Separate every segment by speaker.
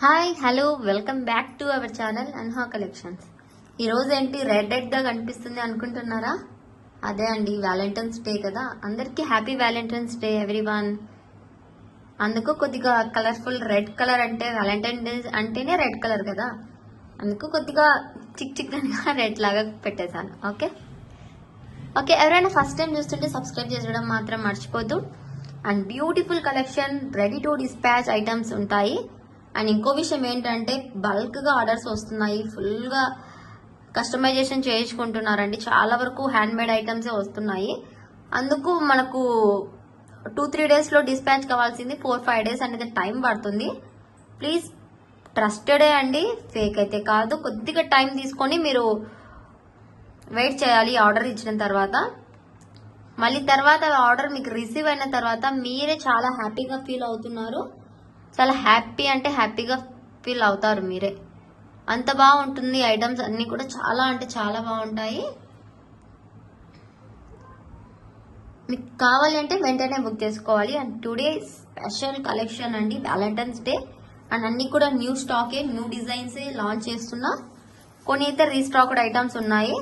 Speaker 1: Hi hello welcome back to our channel Anha collections. ఈరోజు ఏంటి రెడ్గా కనిపిస్తుంది అనుకుంటున్నారా? అదే అండి, వ్యాలంటైన్స్ డే కదా. అందరికీ హ్యాపీ వ్యాలంటైన్స్ డే ఎవ్రీవన్. అందుకు కొద్దిగా కలర్ఫుల్ రెడ్ కలర్ అంటే వ్యాలంటైన్ డే అంటేనే రెడ్ కలర్ కదా, అందుకు కొద్దిగా చిక్గా రెడ్ లాగా పెట్టేశాను. ఓకే ఓకే ఎవరైనా ఫస్ట్ టైం చూస్తుంటే సబ్స్క్రైబ్ చేయడం మాత్రం మర్చిపోద్దు. And beautiful collection, ready to dispatch items ఉంటాయి. అండ్ ఇంకో విషయం ఏంటంటే బల్క్గా ఆర్డర్స్ వస్తున్నాయి, ఫుల్గా కస్టమైజేషన్ చేయించుకుంటున్నారండి. చాలా వరకు హ్యాండ్ మేడ్ ఐటమ్సే వస్తున్నాయి. అందుకు మనకు 2-3 డేస్లో డిస్పాచ్ కావాల్సింది 4-5 డేస్ అనేది టైం పడుతుంది. ప్లీజ్ ట్రస్టెడే అండి, ఫేక్ అయితే కాదు. కొద్దిగా టైం తీసుకొని మీరు వెయిట్ చేయాలి ఆర్డర్ ఇచ్చిన తర్వాత. మళ్ళీ తర్వాత ఆర్డర్ మీకు రిసీవ్ అయిన తర్వాత మీరే చాలా హ్యాపీగా ఫీల్ అవుతున్నారు. చాలా హ్యాపీ అంటే హ్యాపీగా ఫీల్ అవుతారు మీరే. అంత బాగుంటుంది. ఐటమ్స్ అన్నీ కూడా చాలా అంటే చాలా బాగుంటాయి. మీకు కావాలి అంటే వెంటనే బుక్ చేసుకోవాలి. అండ్ టుడే స్పెషల్ కలెక్షన్ అండి, వ్యాలంటైన్స్ డే. అండ్ అన్ని కూడా న్యూ స్టాకే, న్యూ డిజైన్సే లాంచ్ చేస్తున్నా. కొన్ని అయితే రీస్టాక్డ్ ఐటమ్స్ ఉన్నాయి.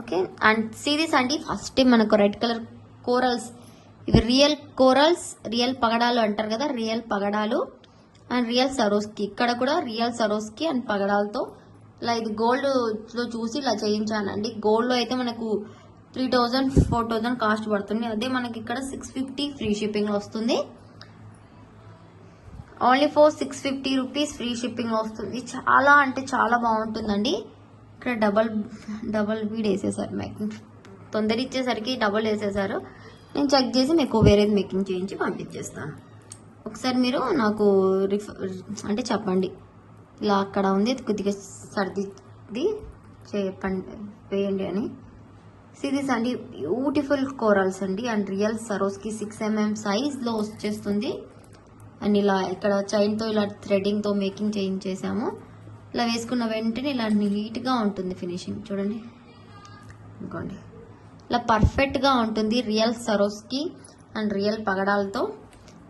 Speaker 1: ఓకే అండ్ సిరీస్ అండి. ఫస్ట్ మనకు రెడ్ కలర్ కోరల్స్, ఇవి రియల్ కోరల్స్, రియల్ పగడాలు అంటారు కదా, రియల్ పగడాలు అండ్ రియల్ సరోస్కి. ఇక్కడ కూడా రియల్ సరోస్కి అండ్ పగడాలతో ఇలా ఇది గోల్డ్లో చూసి ఇలా చేయించానండి. గోల్డ్లో అయితే మనకు 3000-4000 కాస్ట్ పడుతుంది. అదే మనకి ఇక్కడ 650 ఫ్రీ షిప్పింగ్ వస్తుంది. Only for 650 rupees free shipping వస్తుంది. చాలా అంటే చాలా బాగుంటుందండి. ఇక్కడ డబల్ బీడ్ వేసేసారు, మేకింగ్ తొందర ఇచ్చేసరికి డబల్ వేసేసారు. నేను చెక్ చేసి మీకు వేరేది మేకింగ్ చేయించి పంపించేస్తాను. ఒకసారి మీరు నాకు అంటే చెప్పండి, ఇలా అక్కడ ఉంది కొద్దిగా సర్దిది చెప్పండి వేయండి అని. సిరీస్ అండి, బ్యూటిఫుల్ కోరల్స్ అండి. అండ్ రియల్ సరోస్కి 6 mm సైజ్లో వచ్చేస్తుంది. అండ్ ఇలా ఇక్కడ చైన్తో ఇలా థ్రెడ్డింగ్తో మేకింగ్ చేయించేసాము. ఇలా వేసుకున్న వెంటనే ఇలా నీట్గా ఉంటుంది ఫినిషింగ్. చూడండి, ఇంకోండి ఇలా పర్ఫెక్ట్గా ఉంటుంది. రియల్ సరోస్కి అండ్ రియల్ పగడాలతో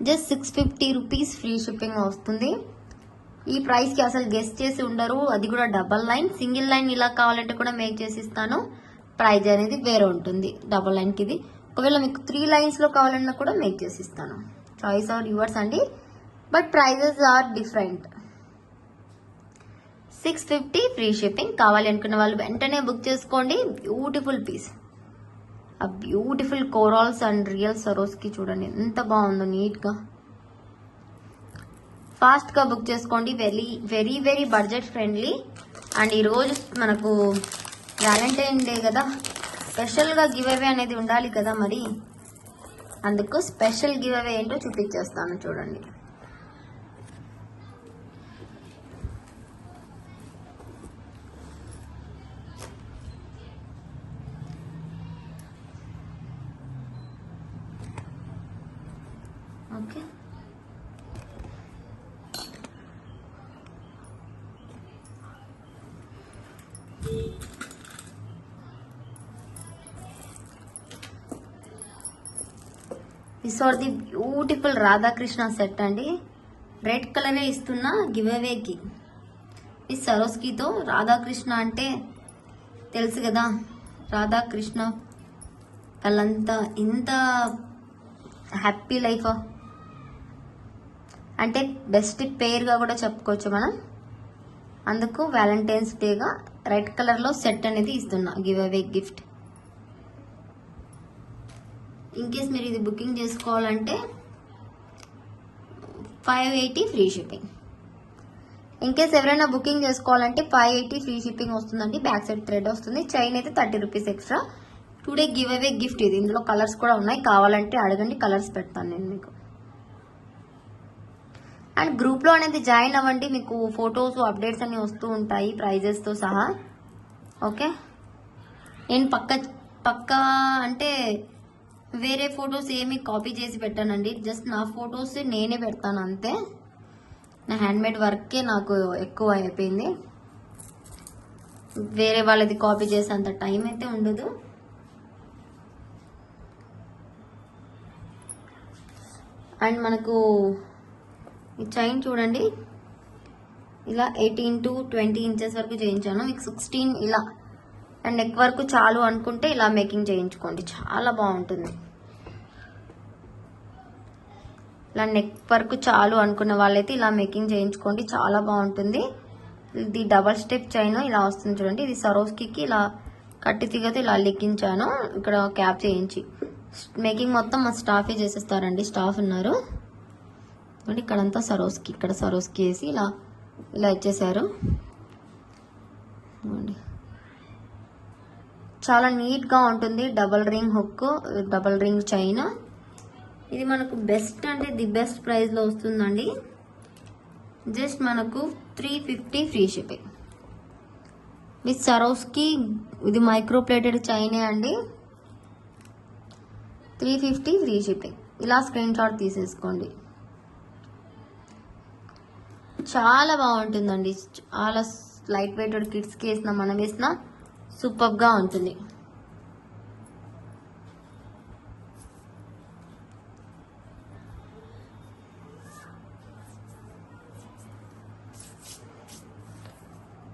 Speaker 1: జస్ట్ 650 రూపీస్ ఫ్రీ షిప్పింగ్ వస్తుంది. ఈ ప్రైస్కి అసలు గెస్ట్ చేసి ఉండరు. అది కూడా డబల్ లైన్. సింగిల్ లైన్ ఇలా కావాలంటే కూడా మేక్ చేసి ఇస్తాను. ప్రైజ్ అనేది వేరే ఉంటుంది డబల్ లైన్కి. ఇది ఒకవేళ మీకు 3 లైన్స్లో కావాలన్నా కూడా మేక్ చేసి ఇస్తాను. చాయిస్ ఆర్ యువర్స్ అండి, but prices are different. 650 free shipping. కావాలి అనుకున్న వాళ్ళు వెంటనే బుక్ చేసుకోండి. బ్యూటిఫుల్ పీస్, ఆ beautiful corals and real Swarovski చూడండి ఎంత బాగుందో నీట్గా. ఫాస్ట్గా బుక్ చేసుకోండి. Very very very budget friendly. And ఈరోజు మనకు వ్యాలంటైన్ డే కదా, స్పెషల్గా గివ్ అవే అనేది ఉండాలి కదా, మరి అందుకు స్పెషల్ గివ్ అవే ఏంటో చూపించేస్తాను చూడండి. Okay, this are the beautiful Radhakrishna set అండి. రెడ్ కలరే ఇస్తున్నా గివ్ అవేకి. ఈ సరోస్కితో రాధాకృష్ణ అంటే తెలుసు కదా, రాధాకృష్ణ వాళ్ళంతా ఇంత హ్యాపీ లైఫ్ అంటే బెస్ట్ పేర్గా కూడా చెప్పుకోవచ్చు మనం. అందుకు వ్యాలంటైన్స్ డేగా రెడ్ కలర్లో సెట్ అనేది ఇస్తున్నా give away gift. In case మీరు ఇది బుకింగ్ చేసుకోవాలంటే 580 ఫ్రీ షిప్పింగ్. ఇన్ కేస్ ఎవరైనా బుకింగ్ చేసుకోవాలంటే 580 ఫ్రీ షిప్పింగ్ వస్తుందండి. బ్యాక్ సైడ్ థ్రెడ్ వస్తుంది. చైన్ అయితే 30 rupees extra. Today give away gift ఇది. ఇందులో కలర్స్ కూడా ఉన్నాయి, కావాలంటే అడగండి, కలర్స్ పెడతాను నేను మీకు. అండ్ గ్రూప్లో అనేది జాయిన్ అవ్వండి, మీకు ఫొటోస్ అప్డేట్స్ అన్ని వస్తూ ఉంటాయి ప్రైజెస్తో సహా. ఓకే, నేను పక్క అంటే వేరే ఫొటోస్ ఏమి కాపీ చేసి పెట్టానండి. జస్ట్ నా ఫొటోస్ నేనే పెడతాను అంతే. నా హ్యాండ్మేడ్ వర్కే నాకు ఎక్కువ అయిపోయింది. వేరే వాళ్ళది కాపీ చేసేంత టైం అయితే ఉండదు. అండ్ మనకు ఈ చైన్ చూడండి, ఇలా 18 to 20 ఇంచెస్ వరకు చేయించాను. మీకు 16 ఇలా అండ్ నెక్ వరకు చాలు అనుకుంటే ఇలా మేకింగ్ చేయించుకోండి, చాలా బాగుంటుంది. ఇలా నెక్ వరకు చాలు అనుకున్న వాళ్ళైతే ఇలా మేకింగ్ చేయించుకోండి, చాలా బాగుంటుంది. ఇది డబల్ స్టెప్ చైన్ ఇలా వస్తుంది చూడండి. ఇది సరోస్కి ఇలా కట్టి తీగతో ఇలా లిక్కించాను, ఇక్కడ క్యాప్ చేయించి. మేకింగ్ మొత్తం మా స్టాఫే చేసేస్తారండి, స్టాఫ్ ఉన్నారు. ఇక్కడంతా సరోస్కి, ఇక్కడ సరోస్కి వేసి ఇలా ఇలా ఇచ్చేసారు. చాలా నీట్గా ఉంటుంది. Double ring hook, double ring chain. ఇది మనకు బెస్ట్ అంటే ది బెస్ట్ ప్రైస్లో వస్తుందండి. జస్ట్ మనకు 350 ఫ్రీ షిప్పింగ్ విత్ సరోస్కి. ఇది మైక్రో ప్లేటెడ్ చైనే అండి. 350 ఫ్రీ షిప్పింగ్. ఇలా స్క్రీన్ షాట్ తీసేసుకోండి. చాలా బాగుంటుందండి, చాలా లైట్ వెయిటెడ్. కిడ్స్కి వేసిన మనం వేసిన సూపర్గా ఉంటుంది.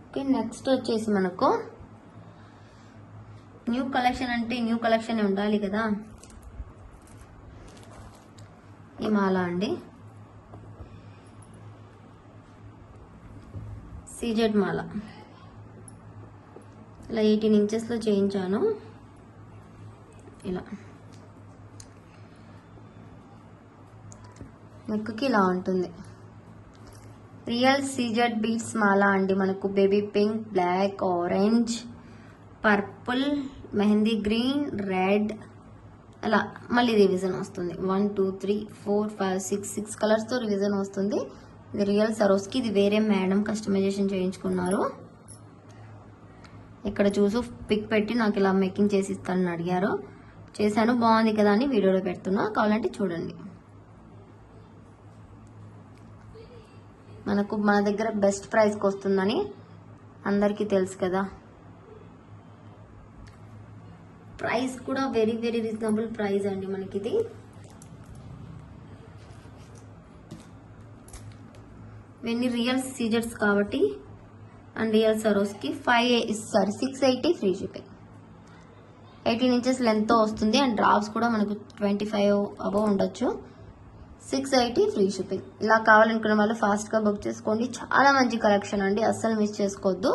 Speaker 1: ఓకే, నెక్స్ట్ వచ్చేసి మనకు న్యూ కలెక్షన్ అంటే న్యూ కలెక్షన్ ఉండాలి కదా. ఈ మాల అండి, సీజెడ్ మాల. ఇలా 18 ఇంచెస్లో చేయించాను. ఇలా నెక్కి ఇలా ఉంటుంది. రియల్ సీజెడ్ బీడ్స్ మాల అండి. మనకు baby pink, black, orange, purple, mehendi green, red అలా మళ్ళీ రివిజన్ వస్తుంది. 1 2 3 4 5 6 కలర్స్తో రివిజన్ వస్తుంది. ఇది రియల్ సరోస్కి. ఇది వేరే మేడం కస్టమైజేషన్ చేయించుకున్నారు. ఇక్కడ చూసి పిక్ పెట్టి నాకు ఇలా మేకింగ్ చేసి ఇస్తానని అడిగారు. చేశాను, బాగుంది కదా అని వీడియోలో పెడుతున్నా, కావాలంటే చూడండి. మనకు మన దగ్గర బెస్ట్ ప్రైస్కి వస్తుందని అందరికీ తెలుసు కదా. ప్రైస్ కూడా వెరీ వెరీ రీజనబుల్ ప్రైస్ అండి మనకి. ఇది ఇవన్నీ రియల్ సీజర్స్ కాబట్టి and real సరోస్కి 680 free shipping. 18 inches length వస్తుంది అండ్ డ్రాప్స్ కూడా మనకు 25 అబవ్ ఉండొచ్చు. 680 ఫ్రీ షిప్పింగ్. ఇలా కావాలనుకున్న వాళ్ళు ఫాస్ట్గా బుక్ చేసుకోండి. చాలా మంచి కలెక్షన్ అండి, అస్సలు మిస్ చేసుకోవద్దు.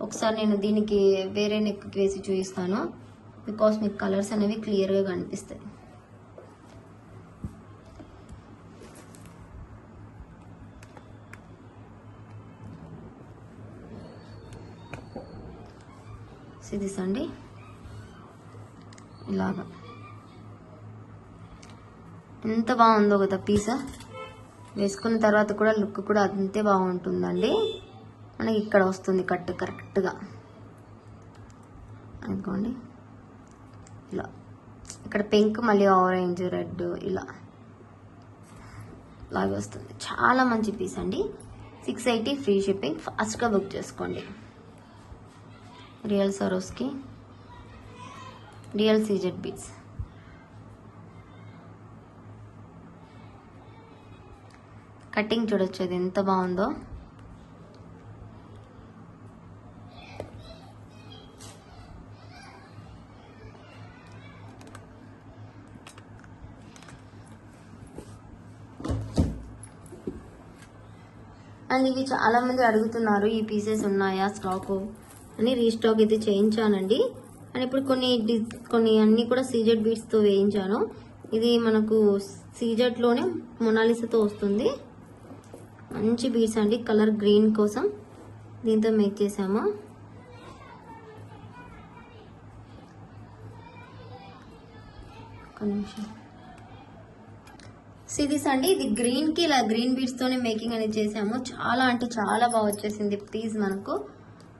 Speaker 1: ఒకసారి నేను దీనికి వేరే నెక్కి వేసి చూపిస్తాను, బికాస్ మీకు కలర్స్ అనేవి క్లియర్గా కనిపిస్తాయి. సిరీస్ అండి, ఇలాగా ఎంత బాగుందో కదా పీస్. వేసుకున్న తర్వాత కూడా లుక్ కూడా అంతే బాగుంటుందండి. మనకి ఇక్కడ వస్తుంది కట్ కరెక్ట్గా అనుకోండి. ఇలా ఇక్కడ పింక్, మళ్ళీ ఆరెంజ్, రెడ్ ఇలా లాగా వస్తుంది. చాలా మంచి పీస్ అండి. 680 ఫ్రీ షిప్పింగ్. ఫాస్ట్గా బుక్ చేసుకోండి. Real సరోస్కి real CZ beads. Cutting చూడొచ్చు అది ఎంత బాగుందో. అండ్ ఇవి చాలా మంది అడుగుతున్నారు, ఈ పీసెస్ ఉన్నాయా స్టాక్ అని. రీస్టాక్ అయితే చేయించానండి. అండ్ ఇప్పుడు కొన్ని అన్నీ కూడా సీజెడ్ బీడ్స్తో వేయించాను. ఇది మనకు సీజెడ్లోనే మొనాలిసాతో వస్తుంది. మంచి బీడ్స్ అండి, కలర్ గ్రీన్ కోసం దీంతో మేక్ చేసాము. ఒక నిమిషం. సిరీస్ అండి, ఇది గ్రీన్కి ఇలా గ్రీన్ బీడ్స్తోనే మేకింగ్ అనేది చేసాము. చాలా అంటే చాలా బాగా వచ్చేసింది పీస్ మనకు.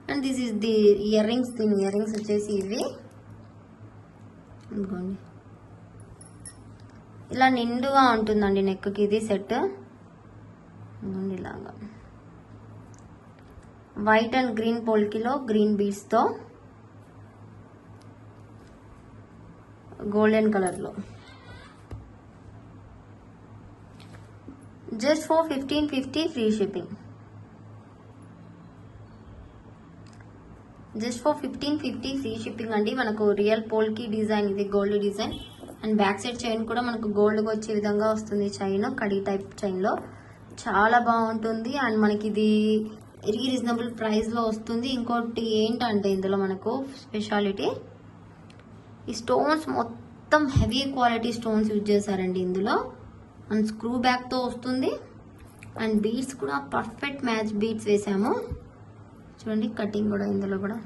Speaker 1: And this is the ear rings. దీని ఇయర్ రింగ్స్ వచ్చేసి ఇవి అనుకోండి. ఇలా నిండుగా ఉంటుందండి నెక్కి ఇది సెట్. ఇలాగా వైట్ అండ్ గ్రీన్ పోల్కిలో గ్రీన్ బీడ్స్తో గోల్డెన్ కలర్లో just for 1550 free shipping. Just for 1550 free shipping అండి. మనకు రియల్ పోల్కి డిజైన్, ఇది gold design and back side chain కూడా మనకు గోల్డ్గా వచ్చే విధంగా వస్తుంది. చైన్ కడి టైప్ చైన్లో చాలా బాగుంటుంది అండ్ మనకి ఇది రీజనబుల్ ప్రైస్లో వస్తుంది. ఇంకోటి ఏంటంటే ఇందులో మనకు స్పెషాలిటీ, ఈ స్టోన్స్ మొత్తం హెవీ క్వాలిటీ స్టోన్స్ యూజ్ చేశారండి ఇందులో. అండ్ స్క్రూ బ్యాక్తో వస్తుంది అండ్ బీడ్స్ కూడా పర్ఫెక్ట్ మ్యాచ్ బీడ్స్ వేసాము. చూడండి కటింగ్ కూడా ఇందులో కూడా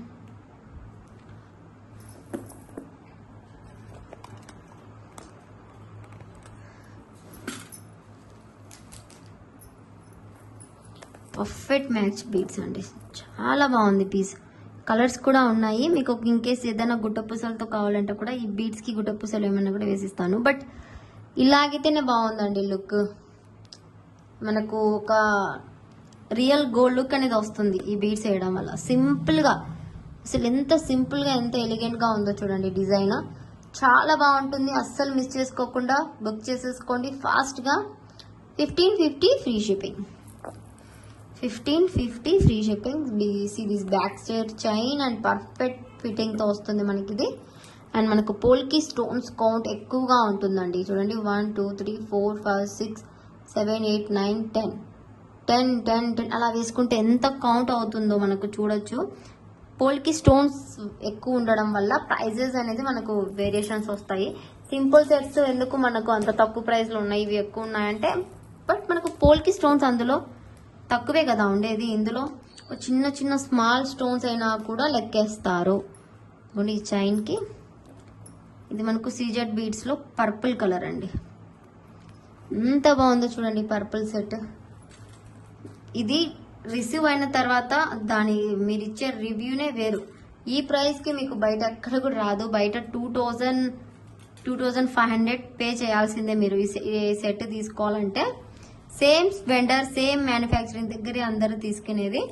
Speaker 1: పర్ఫెక్ట్ మ్యాచ్ బీడ్స్ అండి. చాలా బాగుంది పీస్. కలర్స్ కూడా ఉన్నాయి. మీకు ఇన్ కేస్ ఏదైనా గుట్ట పూసలతో కావాలంటే కూడా ఈ బీడ్స్కి గుట్ట పూసలు ఏమైనా కూడా వేసిస్తాను. బట్ ఇలాగైతేనే బాగుందండి లుక్. మనకు ఒక రియల్ గోల్డ్ లుక్ అనేది వస్తుంది ఈ బీడ్స్ వేయడం వల్ల. సింపుల్గా, అసలు ఎంత సింపుల్గా ఎంత ఎలిగెంట్గా ఉందో చూడండి డిజైన్. చాలా బాగుంటుంది. అస్సలు మిస్ చేసుకోకుండా బుక్ చేసేసుకోండి ఫాస్ట్గా. 1550 free shipping. 1550 free shipping. See this back side chain and perfect ఫిట్టింగ్తో వస్తుంది మనకి ఇది. అండ్ మనకు పోల్కి స్టోన్స్ కౌంట్ ఎక్కువగా ఉంటుందండి. చూడండి 1 2 3 4 5 6 7 8 9 10 10 10 10 అలా వేసుకుంటే ఎంత కౌంట్ అవుతుందో మనకు చూడొచ్చు. పోల్కి స్టోన్స్ ఎక్కువ ఉండడం వల్ల ప్రైజెస్ అనేది మనకు వేరియేషన్స్ వస్తాయి. సింపుల్ సెట్స్ ఎందుకు మనకు అంత తక్కువ ప్రైస్లో ఉన్నాయి, ఇవి ఎక్కువ ఉన్నాయంటే, బట్ మనకు పోల్కి స్టోన్స్ అందులో తక్కువే కదా ఉండేది. ఇందులో చిన్న చిన్న స్మాల్ స్టోన్స్ అయినా కూడా లెక్కేస్తారు. ఈ చైన్కి ఇది మనకు సీజెడ్ బీడ్స్లో పర్పుల్ కలర్ అండి. ఎంత బాగుందో చూడండి పర్పుల్ సెట్. ఇది రిసీవ్ అయిన తర్వాత దాని మీరు ఇచ్చే రివ్యూనే వేరు. ఈ ప్రైస్కి మీకు బయట ఎక్కడ కూడా రాదు. బయట 2500 పే చేయాల్సిందే మీరు ఈ సెట్ తీసుకోవాలంటే. సేమ్ వెండర్, సేమ్ మ్యానుఫ్యాక్చరింగ్ దగ్గరే అందరూ తీసుకునేది.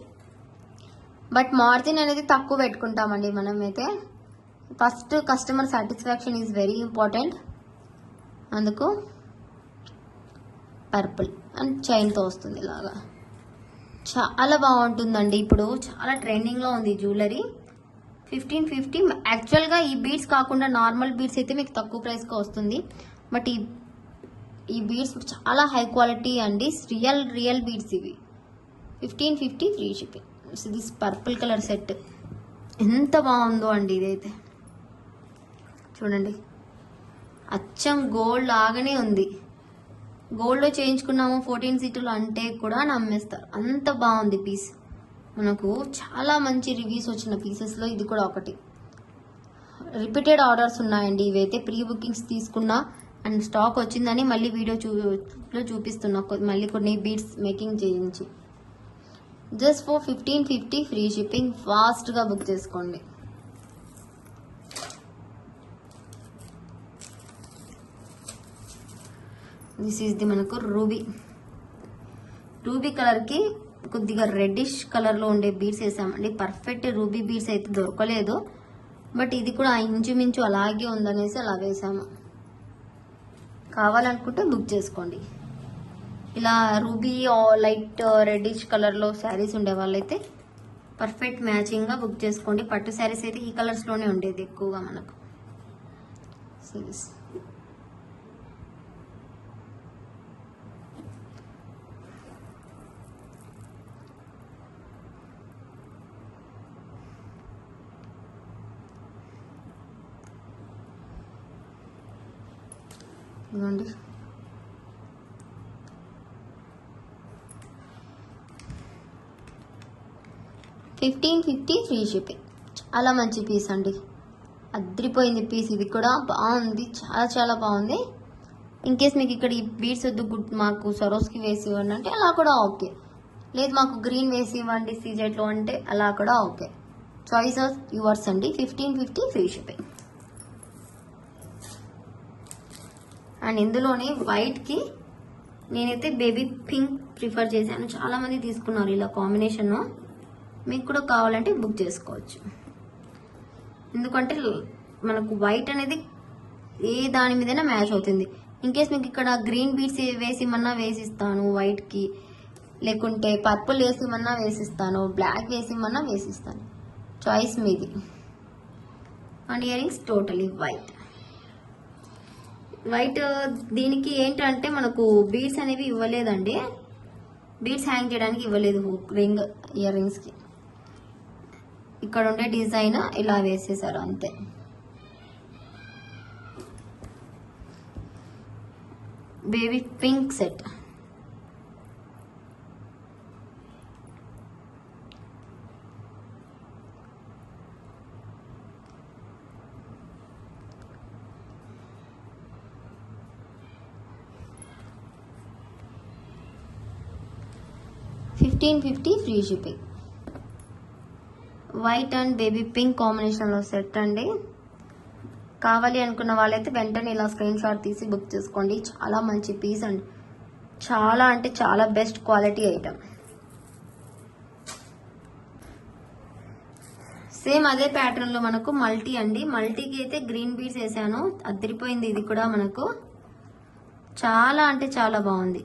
Speaker 1: బట్ మార్జిన్ అనేది తక్కువ పెట్టుకుంటామండి మనమైతే. First customer satisfaction is very important. అందుకు పర్పుల్ అండ్ చైన్తో వస్తుంది ఇలాగా. చాలా బాగుంటుందండి. ఇప్పుడు చాలా ట్రెండింగ్లో ఉంది జ్యువెలరీ. 1550. యాక్చువల్గా ఈ బీడ్స్ కాకుండా నార్మల్ బీడ్స్ అయితే మీకు తక్కువ ప్రైస్కి వస్తుంది. బట్ ఈ బీడ్స్ చాలా హై క్వాలిటీ అండి. రియల్ బీడ్స్ ఇవి. 1550 free shipping. This purple colour set ఎంత బాగుందో అండి. ఇదైతే చూడండి అచ్చం గోల్డ్ లాగానే ఉంది. గోల్డ్లో చేయించుకున్నాము 14 సీట్లు అంటే కూడా నమ్మేస్తారు. అంత బాగుంది పీస్. మనకు చాలా మంచి రివ్యూస్ వచ్చిన పీసెస్లో ఇది కూడా ఒకటి. రిపీటెడ్ ఆర్డర్స్ ఉన్నాయండి. ఇవైతే ప్రీ బుకింగ్స్ తీసుకున్నా అండ్ స్టాక్ వచ్చిందని మళ్ళీ వీడియో చూపిస్తున్నా. మళ్ళీ కొన్ని బీడ్స్ మేకింగ్ చేయించి. Just for 1550 free shipping. ఫాస్ట్గా బుక్ చేసుకోండి. దిస్ ఈజ్ ది మనకు రూబీ కలర్కి కొద్దిగా రెడ్డిష్ కలర్లో ఉండే బీడ్స్ వేసామండి. పర్ఫెక్ట్ రూబీ బీడ్స్ అయితే దొరకలేదు. బట్ ఇది కూడా ఇంచుమించు అలాగే ఉందనేసి అలా వేసాము. కావాలనుకుంటే బుక్ చేసుకోండి. ఇలా రూబీ లైట్ రెడ్డిష్ కలర్లో శారీస్ ఉండే వాళ్ళైతే పర్ఫెక్ట్ మ్యాచింగ్గా బుక్ చేసుకోండి. పట్టు శారీస్ అయితే ఈ కలర్స్లోనే ఉండేది ఎక్కువగా మనకు. ఇదిగోండి. $1550 ఫ్రీ షిప్పింగ్. చాలా మంచి పీస్ అండి. అద్రిపోయింది పీస్. ఇది కూడా బాగుంది. చాలా చాలా బాగుంది. ఇన్ కేస్ మీకు ఇక్కడ ఈ బీడ్స్ వద్దు, మాకు సరోస్కి వేసి ఇవ్వండి అంటే అలా కూడా ఓకే. లేదు మాకు గ్రీన్ వేసి ఇవ్వండి సీజెట్లో అంటే అలా కూడా ఓకే. చాయిస్ ఆఫ్ యువర్స్ అండి. 1550 ఫ్రీ షిప్పింగ్. అండ్ ఇందులోనే వైట్కి నేనైతే బేబీ పింక్ ప్రిఫర్ చేశాను. చాలామంది తీసుకున్నారు ఇలా కాంబినేషన్. మీకు కూడా కావాలంటే బుక్ చేసుకోవచ్చు. ఎందుకంటే మనకు వైట్ అనేది ఏ దాని మీదైనా మ్యాచ్ అవుతుంది. ఇన్ కేస్ మీకు ఇక్కడ గ్రీన్ బీడ్స్ వేసిమన్నా వేసిస్తాను వైట్కి, లేకుంటే పర్పుల్ వేసిమన్నా వేసిస్తాను, బ్లాక్ వేసిమన్నా వేసిస్తాను, చాయిస్ మీది. And ear rings totally white. దీనికి ఏంటంటే మనకు బీడ్స్ అనేవి ఇవ్వలేదండి, బీడ్స్ హ్యాంగ్ చేయడానికి ఇవ్వలేదు రింగ్ ఇయర్ రింగ్స్కి. ఇక్కడ ఉండే డిజైన్ ఇలా వేసేసారు అంతే. Baby pink set. $1550 free shipping. White and baby pink కాంబినేషన్లో సెట్ అండి. కావాలి అనుకున్న వాళ్ళైతే వెంటనే ఇలా స్క్రీన్ షాట్ తీసి బుక్ చేసుకోండి. చాలా మంచి పీస్ అండి, చాలా అంటే చాలా బెస్ట్ క్వాలిటీ ఐటమ్. సేమ్ అదే ప్యాటర్న్ లో మనకు మల్టీ అండి. మల్టీకి అయితే గ్రీన్ బీడ్స్ వేసాను, అదిరిపోయింది. ఇది కూడా మనకు చాలా అంటే చాలా బాగుంది.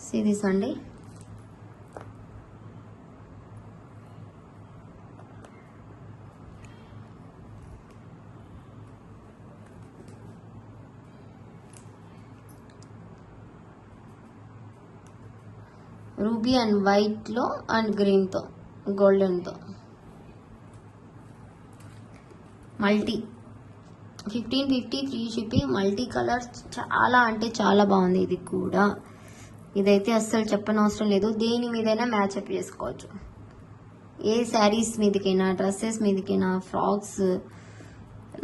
Speaker 1: See this అండి. రూబీ అండ్ వైట్ లో అండ్ గ్రీన్ తో గోల్డెన్ తో multi. 1550 free shipping. Multi colours చాలా అంటే చాలా బాగుంది. ఇది కూడా ఇదైతే అస్సలు చెప్పనవసరం లేదు, దేని మీదైనా మ్యాచ్అప్ చేసుకోవచ్చు. ఏ శారీస్ మీదకైనా, డ్రెస్సెస్ మీదకైనా, ఫ్రాక్స్,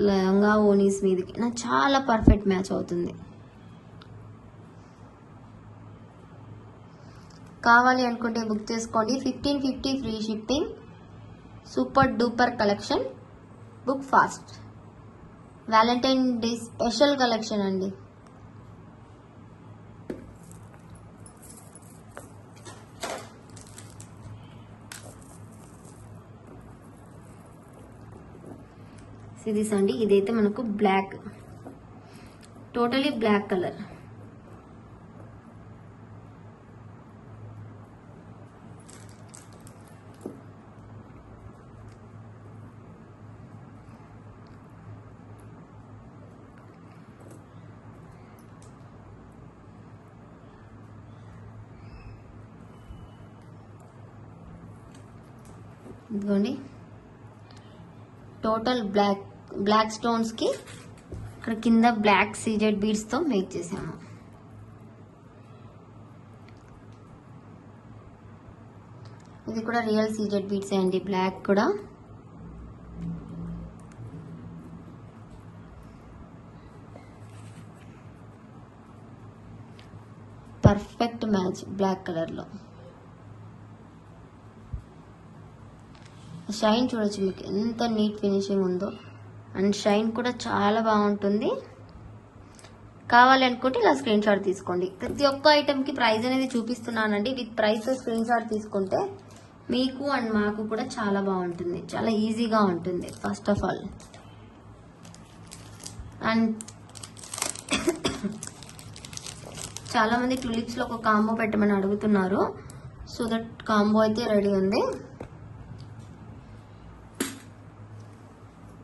Speaker 1: లంగా ఓనీస్ మీదకైనా చాలా పర్ఫెక్ట్ మ్యాచ్ అవుతుంది. కావాలి అనుకుంటే బుక్ చేసుకోండి. 1550 free shipping. Super duper collection. Book fast. Valentine day special collection అండి. సిరీస్ అండి. ఇదైతే మనకు బ్లాక్, టోటలీ బ్లాక్ కలర్. ఇదిగోండి టోటల్ బ్లాక్ స్టోన్స్ కి ఇక్కడ కింద బ్లాక్ సీజెడ్ బీడ్స్ తో మేక్ చేసాము. ఇది కూడా రియల్ సీజెడ్ బీడ్స్ అండి, బ్లాక్ కూడా. పర్ఫెక్ట్ మ్యాచ్ బ్లాక్ కలర్ లో. షైన్ చూడొచ్చు మీకు ఎంత నీట్ ఫినిషింగ్ ఉందో, అండ్ షైన్ కూడా చాలా బాగుంటుంది. కావాలి అనుకుంటే ఇలా స్క్రీన్ షాట్ తీసుకోండి. ప్రతి ఒక్క ఐటమ్కి ప్రైస్ అనేది చూపిస్తున్నానండి. విత్ ప్రైస్ స్క్రీన్ షాట్ తీసుకుంటే మీకు అండ్ మాకు కూడా చాలా బాగుంటుంది, చాలా ఈజీగా ఉంటుంది ఫస్ట్ ఆఫ్ ఆల్. అండ్ చాలా మంది టులిప్స్లో ఒక కాంబో పెట్టమని అడుగుతున్నారు. సో దట్ కాంబో అయితే రెడీ ఉంది.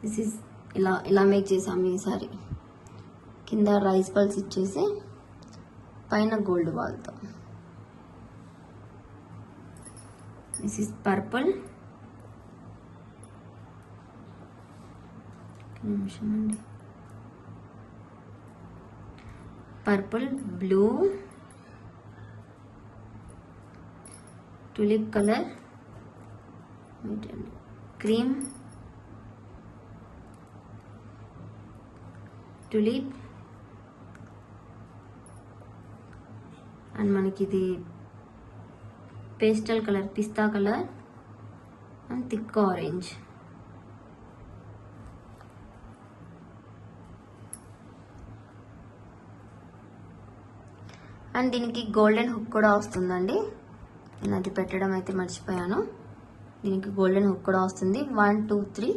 Speaker 1: దిస్ ఈజ్ ఇలా మేక్ చేసాము ఈసారి. కింద రైస్ పల్స్ ఇచ్చేసి పైన గోల్డ్ బాల్తో. This is purple. నిమిషం అండి. Purple, blue, tulip colour, cream, tulip, and మనకి ఇది pastel colour, pista colour and thick orange. And దీనికి గోల్డెన్ హుక్ కూడా వస్తుందండి. నేను అది పెట్టడం అయితే మర్చిపోయాను. దీనికి గోల్డెన్ హుక్ కూడా వస్తుంది. 1 2 3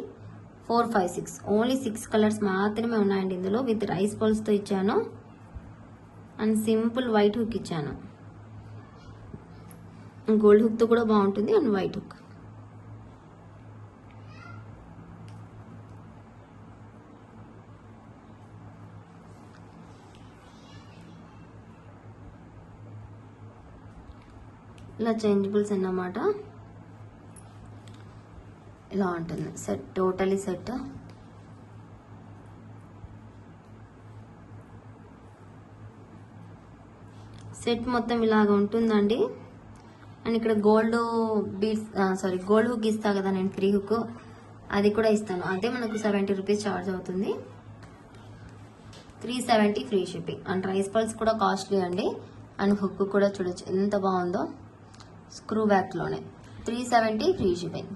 Speaker 1: 4 5 6 ఓన్లీ 6 కలర్స్ మాత్రమే ఉన్నాయండి ఇందులో. విత్ రైస్ పల్స్తో ఇచ్చాను అండ్ సింపుల్ వైట్ హుక్ ఇచ్చాను. గోల్డ్ హుక్తో కూడా బాగుంటుంది అండ్ వైట్ హుక్. ఇలా చేంజబుల్స్ అన్నమాట. ఇలా ఉంటుంది సెట్, టోటలీ సెట్. సెట్ మొత్తం ఇలాగ ఉంటుందండి. అండ్ ఇక్కడ గోల్డ్ బీడ్స్ గోల్డ్ హుక్ ఇస్తా కదా నేను, ఫ్రీ హుక్ అది కూడా ఇస్తాను. అదే మనకు 70 రూపీస్ ఛార్జ్ అవుతుంది. 370 free shipping. And rice pearls కూడా కాస్ట్లీ అండి. అండ్ హుక్ కూడా చూడొచ్చు ఎంత బాగుందో, స్క్రూ బ్యాక్లోనే. 370 free shipping.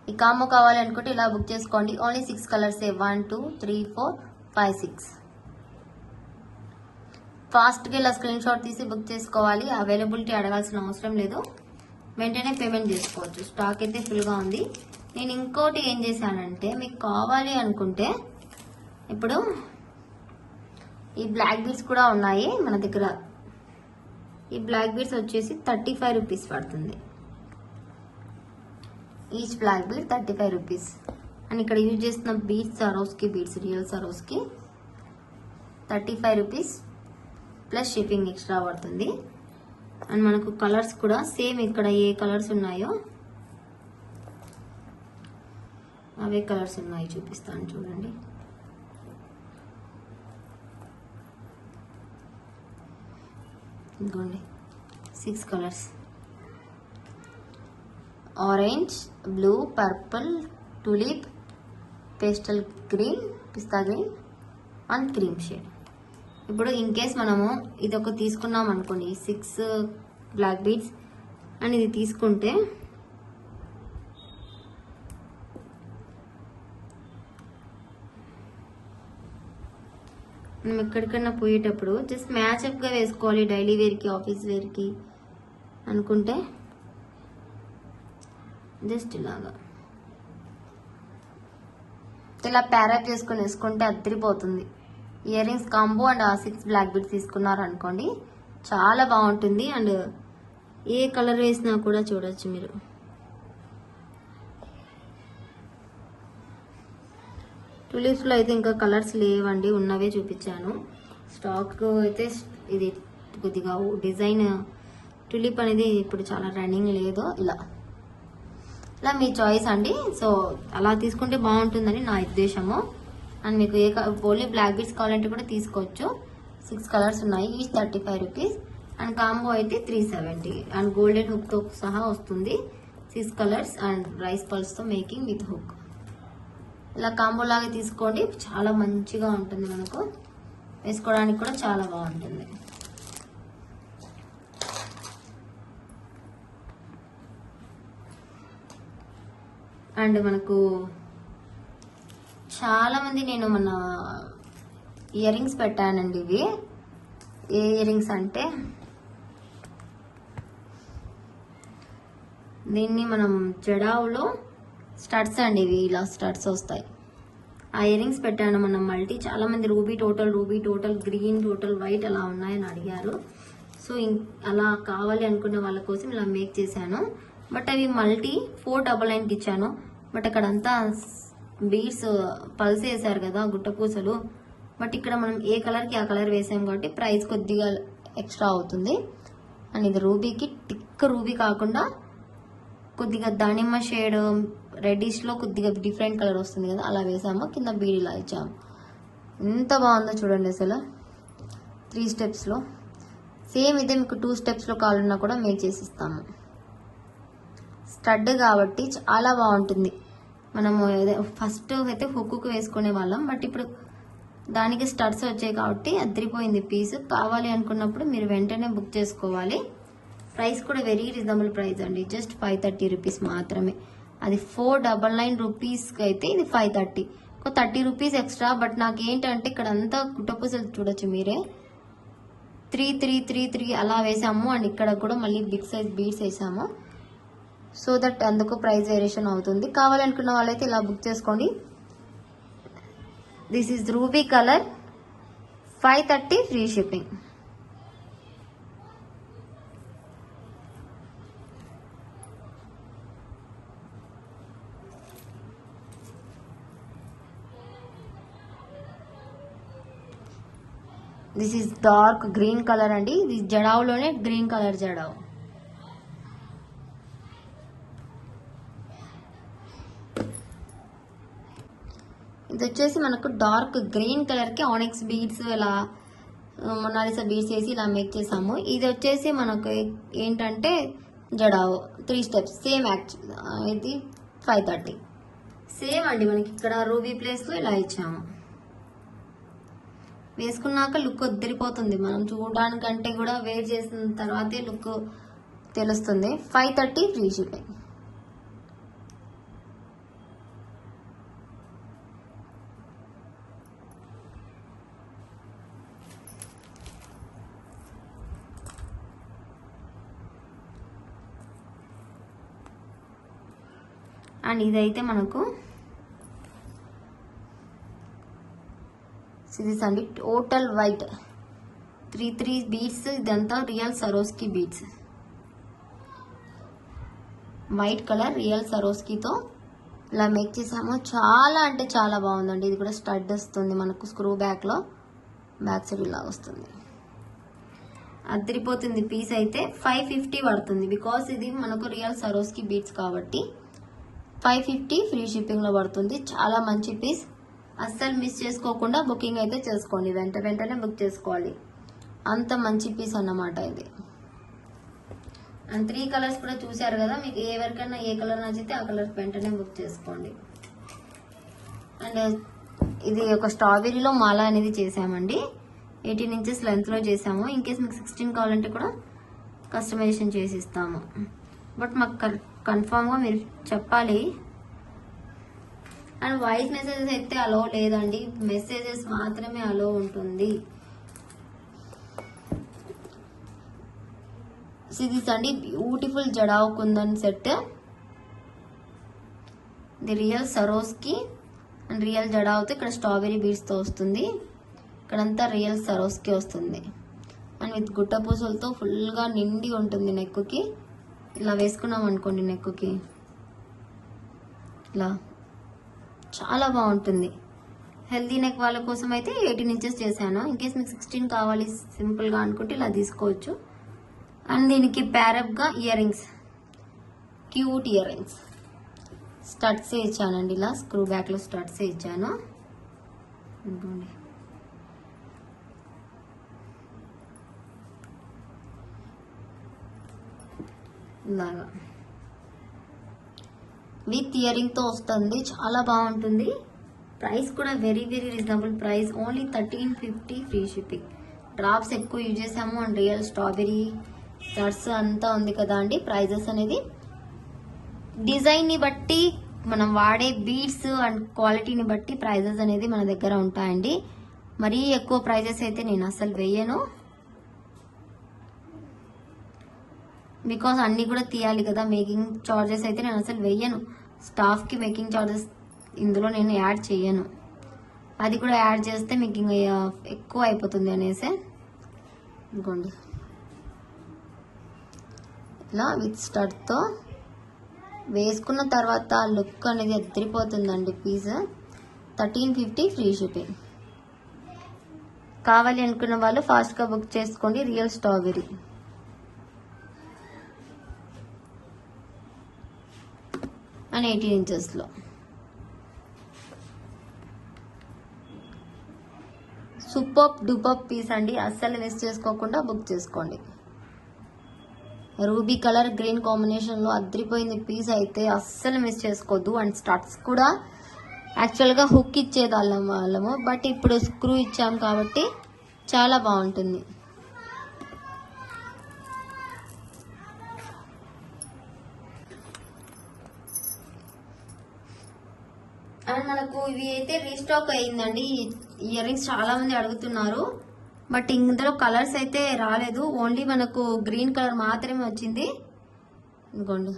Speaker 1: ఈ కాంబో కావాలి అనుకుంటే ఇలా బుక్ చేసుకోండి. Only 6 colours 1 2 3 4 5 6. ఫాస్ట్గా ఇలా స్క్రీన్ షాట్ తీసి బుక్ చేసుకోవాలి. అవైలబిలిటీ అడగాల్సిన అవసరం లేదు, వెంటనే పేమెంట్ చేసుకోవచ్చు. స్టాక్ అయితే ఫుల్గా ఉంది. నేను ఇంకోటి ఏం చేశానంటే, మీకు కావాలి అనుకుంటే ఇప్పుడు ఈ బ్లాక్ బీడ్స్ కూడా ఉన్నాయి మన దగ్గర. ఈ బ్లాక్ బీడ్స్ వచ్చేసి 35 రూపీస్ పడుతుంది. Each black bead 35 rupees. And ఇక్కడ యూజ్ చేస్తున్న beads సరోస్కి beads, real సరోస్కి 35 rupees plus shipping extra పడుతుంది. అండ్ మనకు కలర్స్ కూడా సేమ్ ఇక్కడ ఏ కలర్స్ ఉన్నాయో అవే కలర్స్ ఉన్నాయి, చూపిస్తాను చూడండి. ఇదిగోండి 6 colours: orange, blue, purple, tulip, pastel green, pista green and cream shade. ఇప్పుడు ఇన్ కేస్ మనము ఇది ఒక తీసుకున్నాం అనుకోండి, 6 బ్లాక్ బీడ్స్ అండ్ ఇది తీసుకుంటే మనం ఎక్కడికన్నా పోయేటప్పుడు జస్ట్ మ్యాచ్అప్గా వేసుకోవాలి. డైలీ వేర్కి, ఆఫీస్ వేర్కి అనుకుంటే జస్ట్ ఇలా ప్యారప్ చేసుకొని వేసుకుంటే అదిరిపోతుంది. Ear rings combo and 6 black beads తీసుకున్నారు అనుకోండి, చాలా బాగుంటుంది. అండ్ ఏ కలర్ వేసినా కూడా చూడొచ్చు మీరు. టులిప్స్లో అయితే ఇంకా కలర్స్ లేవండి, ఉన్నవే చూపించాను. స్టాక్ అయితే ఇది కొద్దిగా డిజైన్ టులిప్ అనేది ఇప్పుడు చాలా రన్నింగ్ లేదు. ఇలా మీ చాయిస్ అండి. సో అలా తీసుకుంటే బాగుంటుందని నా ఉద్దేశము. అండ్ మీకు ఓన్లీ బ్లాక్ బీడ్స్ కావాలంటే కూడా తీసుకోవచ్చు. 6 కలర్స్ ఉన్నాయి, ఈచ్ 35 రూపీస్. అండ్ కాంబో అయితే 370. అండ్ గోల్డెన్ హుక్తో సహా వస్తుంది. 6 కలర్స్ అండ్ రైస్ పల్స్తో మేకింగ్ విత్ హుక్. ఇలా కాంబో లాగా తీసుకోండి, చాలా మంచిగా ఉంటుంది. మనకు వేసుకోవడానికి కూడా చాలా బాగుంటుంది. అండ్ మనకు చాలా మంది, నేను మన ఇయర్ రింగ్స్ పెట్టానండి. ఇవి ఏ ఇయర్ రింగ్స్ అంటే, దీన్ని మనం జడావులో స్టడ్స్ అండి, ఇవి ఇలా స్టడ్స్ వస్తాయి. ఆ ఇయర్ రింగ్స్ పెట్టాను మనం మల్టీ. చాలా మంది ruby total green, total white అలా ఉన్నాయని అడిగారు. సో అలా కావాలి అనుకునే వాళ్ళ కోసం ఇలా మేక్ చేశాను. బట్ అవి మల్టీ 499కి ఇచ్చాను. బట్ అక్కడంతా బీడ్స్ పల్స్ వేసారు కదా, గుట్టపూసలు. బట్ ఇక్కడ మనం ఏ కలర్కి ఆ కలర్ వేసాం కాబట్టి ప్రైస్ కొద్దిగా ఎక్స్ట్రా అవుతుంది. అండ్ ఇది రూబీకి టిక్ రూబీ కాకుండా కొద్దిగా దానిమ్మ షేడ్ రెడ్డిష్లో కొద్దిగా డిఫరెంట్ కలర్ వస్తుంది కదా, అలా వేసాము. కింద బీడ్ ఇలా ఇచ్చాము. ఎంత బాగుందో చూడండి అసలు. 3 స్టెప్స్లో సేమ్ ఇదే. మీకు 2 స్టెప్స్లో కావాలన్నా కూడా మేక్ చేసి ఇస్తాము. స్టడ్ కాబట్టి చాలా బాగుంటుంది. మనము ఫస్ట్ అయితే హుక్కు వేసుకునే వాళ్ళం, బట్ ఇప్పుడు దానికి స్టడ్స్ వచ్చాయి కాబట్టి అదిరిపోయింది పీస్. కావాలి అనుకున్నప్పుడు మీరు వెంటనే బుక్ చేసుకోవాలి. ప్రైస్ కూడా వెరీ రీజనబుల్ ప్రైస్ అండి, జస్ట్ 530 రూపీస్ మాత్రమే. అది 499 రూపీస్కి అయితే ఇది 530, ఒక 30 రూపీస్ ఎక్స్ట్రా. బట్ నాకు ఏంటంటే ఇక్కడ అంతా గుట్టపూసలు చూడొచ్చు మీరే, 3 3 3 3 అలా వేసాము. అండ్ ఇక్కడ కూడా మళ్ళీ బిగ్ సైజ్ బీడ్స్ వేసాము. సో దట్ అందుకు ప్రైస్ వేరియేషన్ అవుతుంది. కావాలనుకున్న వాళ్ళైతే ఇలా బుక్ చేసుకోండి. This is ruby colour, 530 free shipping. This is dark green colour అండి. ఇది జడావులోనే గ్రీన్ కలర్ జడావు. ఇది వచ్చేసి మనకు డార్క్ గ్రీన్ కలర్ కి ఆనిక్స్ బీడ్స్ ఇలా మొనాలిసా బీడ్స్ వేసి ఇలా మేక్ చేసాము. ఇది వచ్చేసి మనకు ఏంటంటే జడావు 3 స్టెప్స్ సేమ్ ఇది 530 సేమ్ అండి. మనకి ఇక్కడ రూబీ ప్లేస్ లో ఇలా ఇచ్చాము. వేసుకున్నాక లుక్ వదిలిపోతుంది. మనం చూడడానికంటే కూడా వేర్ చేసిన తర్వాతే లుక్ తెలుస్తుంది. 530 ఫ్రీ షిప్పింగ్. అండ్ ఇదైతే మనకు ఇది అండి టోటల్ వైట్ 3 బీడ్స్. ఇదంతా real Swarovski beads, white colour real సరోస్కితో ఇలా మేక్ చేసాము. చాలా అంటే చాలా బాగుందండి. ఇది కూడా స్టడ్ వస్తుంది మనకు స్క్రూ బ్యాక్ లో, బ్యాక్ సైడ్ ఇలా వస్తుంది. అదిరిపోతుంది పీస్ అయితే. 550 పడుతుంది బికాస్ ఇది మనకు రియల్ సరోస్కి బీడ్స్ కాబట్టి 550 ఫ్రీ షిప్పింగ్ లో పడుతుంది. చాలా మంచి పీస్. అస్సలు మిస్ చేసుకోకుండా బుకింగ్ అయితే చేసుకోండి. వెంటనే బుక్ చేసుకోవాలి. అంత మంచి పీస్ అన్నమాట ఇది. అండ్ 3 కలర్స్ కూడా చూసారు కదా. మీకు ఎవరికైనా ఏ కలర్ నచ్చితే ఆ కలర్ వెంటనే బుక్ చేసుకోండి. అండ్ ఇది ఒక స్ట్రాబెరీలో మాల అనేది చేసామండి. 18 ఇంచెస్ లెంత్ లో చేసాము. ఇన్ కేస్ మీకు 16 కావాలంటే కూడా కస్టమైజేషన్ చేసి ఇస్తాము. బట్ మాకు కన్ఫామ్ గా మీరు చెప్పాలి. అండ్ వాయిస్ మెసేజెస్ అయితే అలో లేదండి. మెసేజెస్ మాత్రమే అలో ఉంటుంది. ఇది అండి బ్యూటిఫుల్ జడావ్ కుందన్ సెట్. ఇది రియల్ సరోస్కి అండ్ రియల్ జడావ్తో ఇక్కడ స్ట్రాబెరీ బీడ్స్ తో వస్తుంది. ఇక్కడంతా రియల్ సరోస్కి వస్తుంది. అండ్ విత్ గుట్ట పూసలతో ఫుల్ గా నిండి ఉంటుంది. నెక్కుకి ఇలా వేసుకున్నాం అనుకోండి, నెక్కుకి ఇలా చాలా బాగుంటుంది. హెల్దీ నెక్ వాళ్ళ కోసం అయితే 18 ఇంచెస్ చేశాను. ఇన్ కేస్ మీకు 16 కావాలి సింపుల్ గా అనుకుంటే ఇలా తీసుకోవచ్చు. అండ్ దీనికి ప్యారప్ గా ear rings, cute ear rings studs ఇచ్చానండి. ఇలా స్క్రూ బ్యాక్ లో స్టడ్స్ ఇచ్చాను. అనుకోండి ఇలాగా విత్ ఇయరింగ్ తో వస్తుంది. చాలా బాగుంటుంది. ప్రైస్ కూడా very reasonable price. Only 1350 free shipping. Drops ఎక్కువ యూజ్ చేసాము. అండ్ రియల్ స్ట్రాబెరీ స్టడ్స్ అంతా ఉంది కదా అండి. ప్రైజెస్ అనేది డిజైన్ ని బట్టి, మనం వాడే బీడ్స్ అండ్ క్వాలిటీని బట్టి ప్రైజెస్ అనేది మన దగ్గర ఉంటాయండి. మరీ ఎక్కువ ప్రైజెస్ అయితే నేను అసలు వేయను. బికాస్ అన్ని కూడా తీయాలి కదా. మేకింగ్ చార్జెస్ అయితే నేను అసలు వేయను. స్టాఫ్ కి మేకింగ్ చార్జెస్ ఇందులో నేను యాడ్ చేయను. అది కూడా యాడ్ చేస్తే మీకు ఇంకా ఎక్కువ అయిపోతుంది అనేసి. ఇంకోండి ఇలా విత్ స్టడ్ తో వేసుకున్న తర్వాత లుక్ అనేది అదిరిపోతుందండి. Piece 1350 free shipping. కావాలి అనుకున్న వాళ్ళు ఫాస్ట్ గా బుక్ చేసుకోండి. రియల్ స్ట్రాబెరీ అండ్ 18 ఇంచెస్ లో. సూపర్ డూపర్ పీస్ అండి. అస్సలు మిస్ చేసుకోకుండా బుక్ చేసుకోండి. రూబీ కలర్ గ్రీన్ కాంబినేషన్ లో అదిరిపోయింది పీస్ అయితే. అస్సలు మిస్ చేసుకోవద్దు. అండ్ స్టడ్స్ కూడా యాక్చువల్ గా హుక్ ఇచ్చేదాళ్ళము, బట్ ఇప్పుడు స్క్రూ ఇచ్చాం కాబట్టి చాలా బాగుంటుంది. అండ్ మనకు ఇవి అయితే రీస్టాక్ అయిందండి. ఇయర్ రింగ్స్ చాలా మంది అడుగుతున్నారు. బట్ ఇందులో కలర్స్ అయితే రాలేదు, ఓన్లీ మనకు గ్రీన్ కలర్ మాత్రమే వచ్చింది. ఇంకోండి,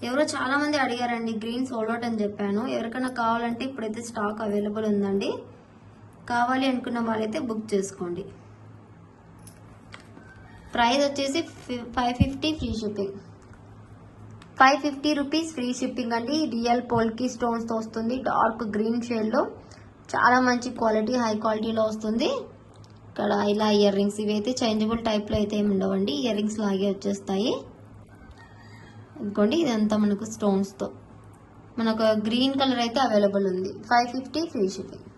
Speaker 1: ఎవరో చాలా మంది అడిగారండి, గ్రీన్ సోల్డ్ అవుట్ అని చెప్పాను. ఎవరికైనా కావాలంటే ఇప్పుడైతే స్టాక్ అవైలబుల్ ఉందండి. కావాలి అనుకున్న వాళ్ళైతే బుక్ చేసుకోండి. ప్రైస్ వచ్చేసి 550 free shipping. 550 rupees free shipping అండి. రియల్ పోల్కి స్టోన్స్తో వస్తుంది, డార్క్ గ్రీన్ షేడ్లో. చాలా మంచి క్వాలిటీ, హై క్వాలిటీలో వస్తుంది. ఇక్కడ ఇలా ఇయర్ రింగ్స్, ఇవి అయితే చేంజబుల్ టైప్లో అయితే ఏమి ఉండవండి, ఇయర్ రింగ్స్ లాగే వచ్చేస్తాయి. ఇంకోండి, ఇదంతా మనకు స్టోన్స్తో, మనకు గ్రీన్ కలర్ అయితే అవైలబుల్ ఉంది. 550 free shipping.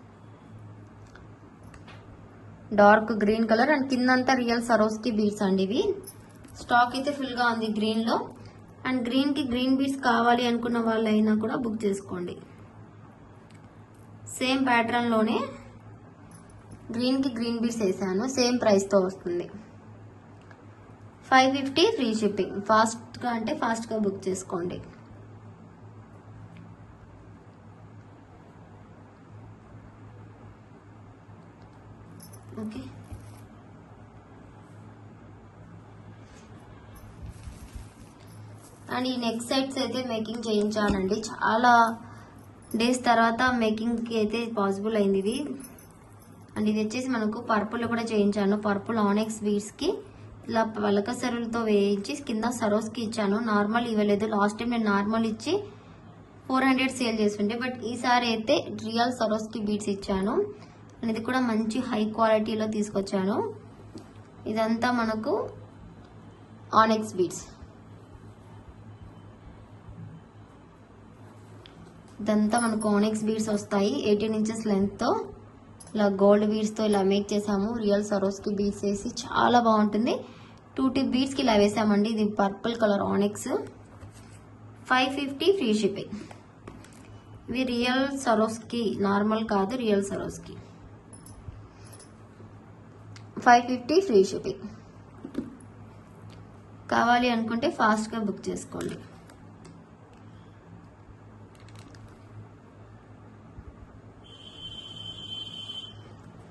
Speaker 1: Dark green colour and కిందంతా రియల్ సరోస్కి బీడ్స్ అండి. ఇవి స్టాక్ అయితే ఫుల్గా ఉంది గ్రీన్లో. అండ్ గ్రీన్కి గ్రీన్ బీడ్స్ కావాలి అనుకున్న వాళ్ళైనా కూడా బుక్ చేసుకోండి. సేమ్ ప్యాటర్న్లోనే గ్రీన్కి గ్రీన్ బీడ్స్ వేసాను, సేమ్ ప్రైస్తో వస్తుంది. 550 ఫ్రీ షిప్పింగ్. ఫాస్ట్గా అంటే ఫాస్ట్గా బుక్ చేసుకోండి. ఓకే, అండ్ ఈ నెక్ సెట్స్ అయితే మేకింగ్ చేయించానండి. చాలా డేస్ తర్వాత మేకింగ్కి అయితే పాసిబుల్ అయింది ఇది. అండ్ ఇది వచ్చేసి మనకు పర్పుల్ కూడా చేయించాను. పర్పుల్ ఆనెక్స్ బీడ్స్కి ఇలా పలక సరులతో వేయించి కింద సరోస్కి ఇచ్చాను. నార్మల్ ఇవ్వలేదు, లాస్ట్ టైం నేను నార్మల్ ఇచ్చి 400 సేల్ చేస్తుంటే, బట్ ఈసారి అయితే రియల్ సరోస్కి బీడ్స్ ఇచ్చాను. అండ్ ఇది కూడా మంచి హై క్వాలిటీలో తీసుకొచ్చాను. ఇదంతా మనకు ఆనెక్స్ బీడ్స్. ఇదంతా మనకు ఆనెక్స్ బీడ్స్ వస్తాయి, 18 ఇంచెస్ లెంత్తో. ఇలా గోల్డ్ బీడ్స్తో ఇలా మేక్ చేసాము. రియల్ సరోస్కి బీడ్స్ వేసి చాలా బాగుంటుంది. 2 టిప్ బీడ్స్కి ఇలా వేసామండి. ఇది పర్పుల్ కలర్ ఆనెక్స్. 550 free shipping. ఇవి రియల్ సరోస్కి, నార్మల్ కాదు, రియల్ సరోస్కి. 550 free shipping. కావాలి అనుకుంటే ఫాస్ట్గా బుక్ చేసుకోండి.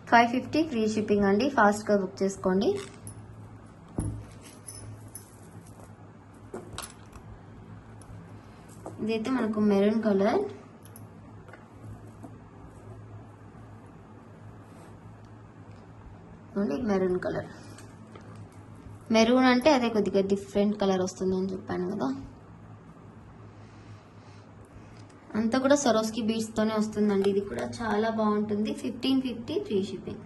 Speaker 1: $550 ఫ్రీ షిప్పింగ్ అండి, ఫాస్ట్గా బుక్ చేసుకోండి. ఇదైతే మనకు maroon colour. Maroon colour, maroon అంటే అదే కొద్దిగా డిఫరెంట్ కలర్ వస్తుంది అని చెప్పాను కదా. అంతా కూడా సరోస్కి బీడ్స్తోనే వస్తుందండి. ఇది కూడా చాలా బాగుంటుంది. 1550 ఫ్రీ షిప్పింగ్.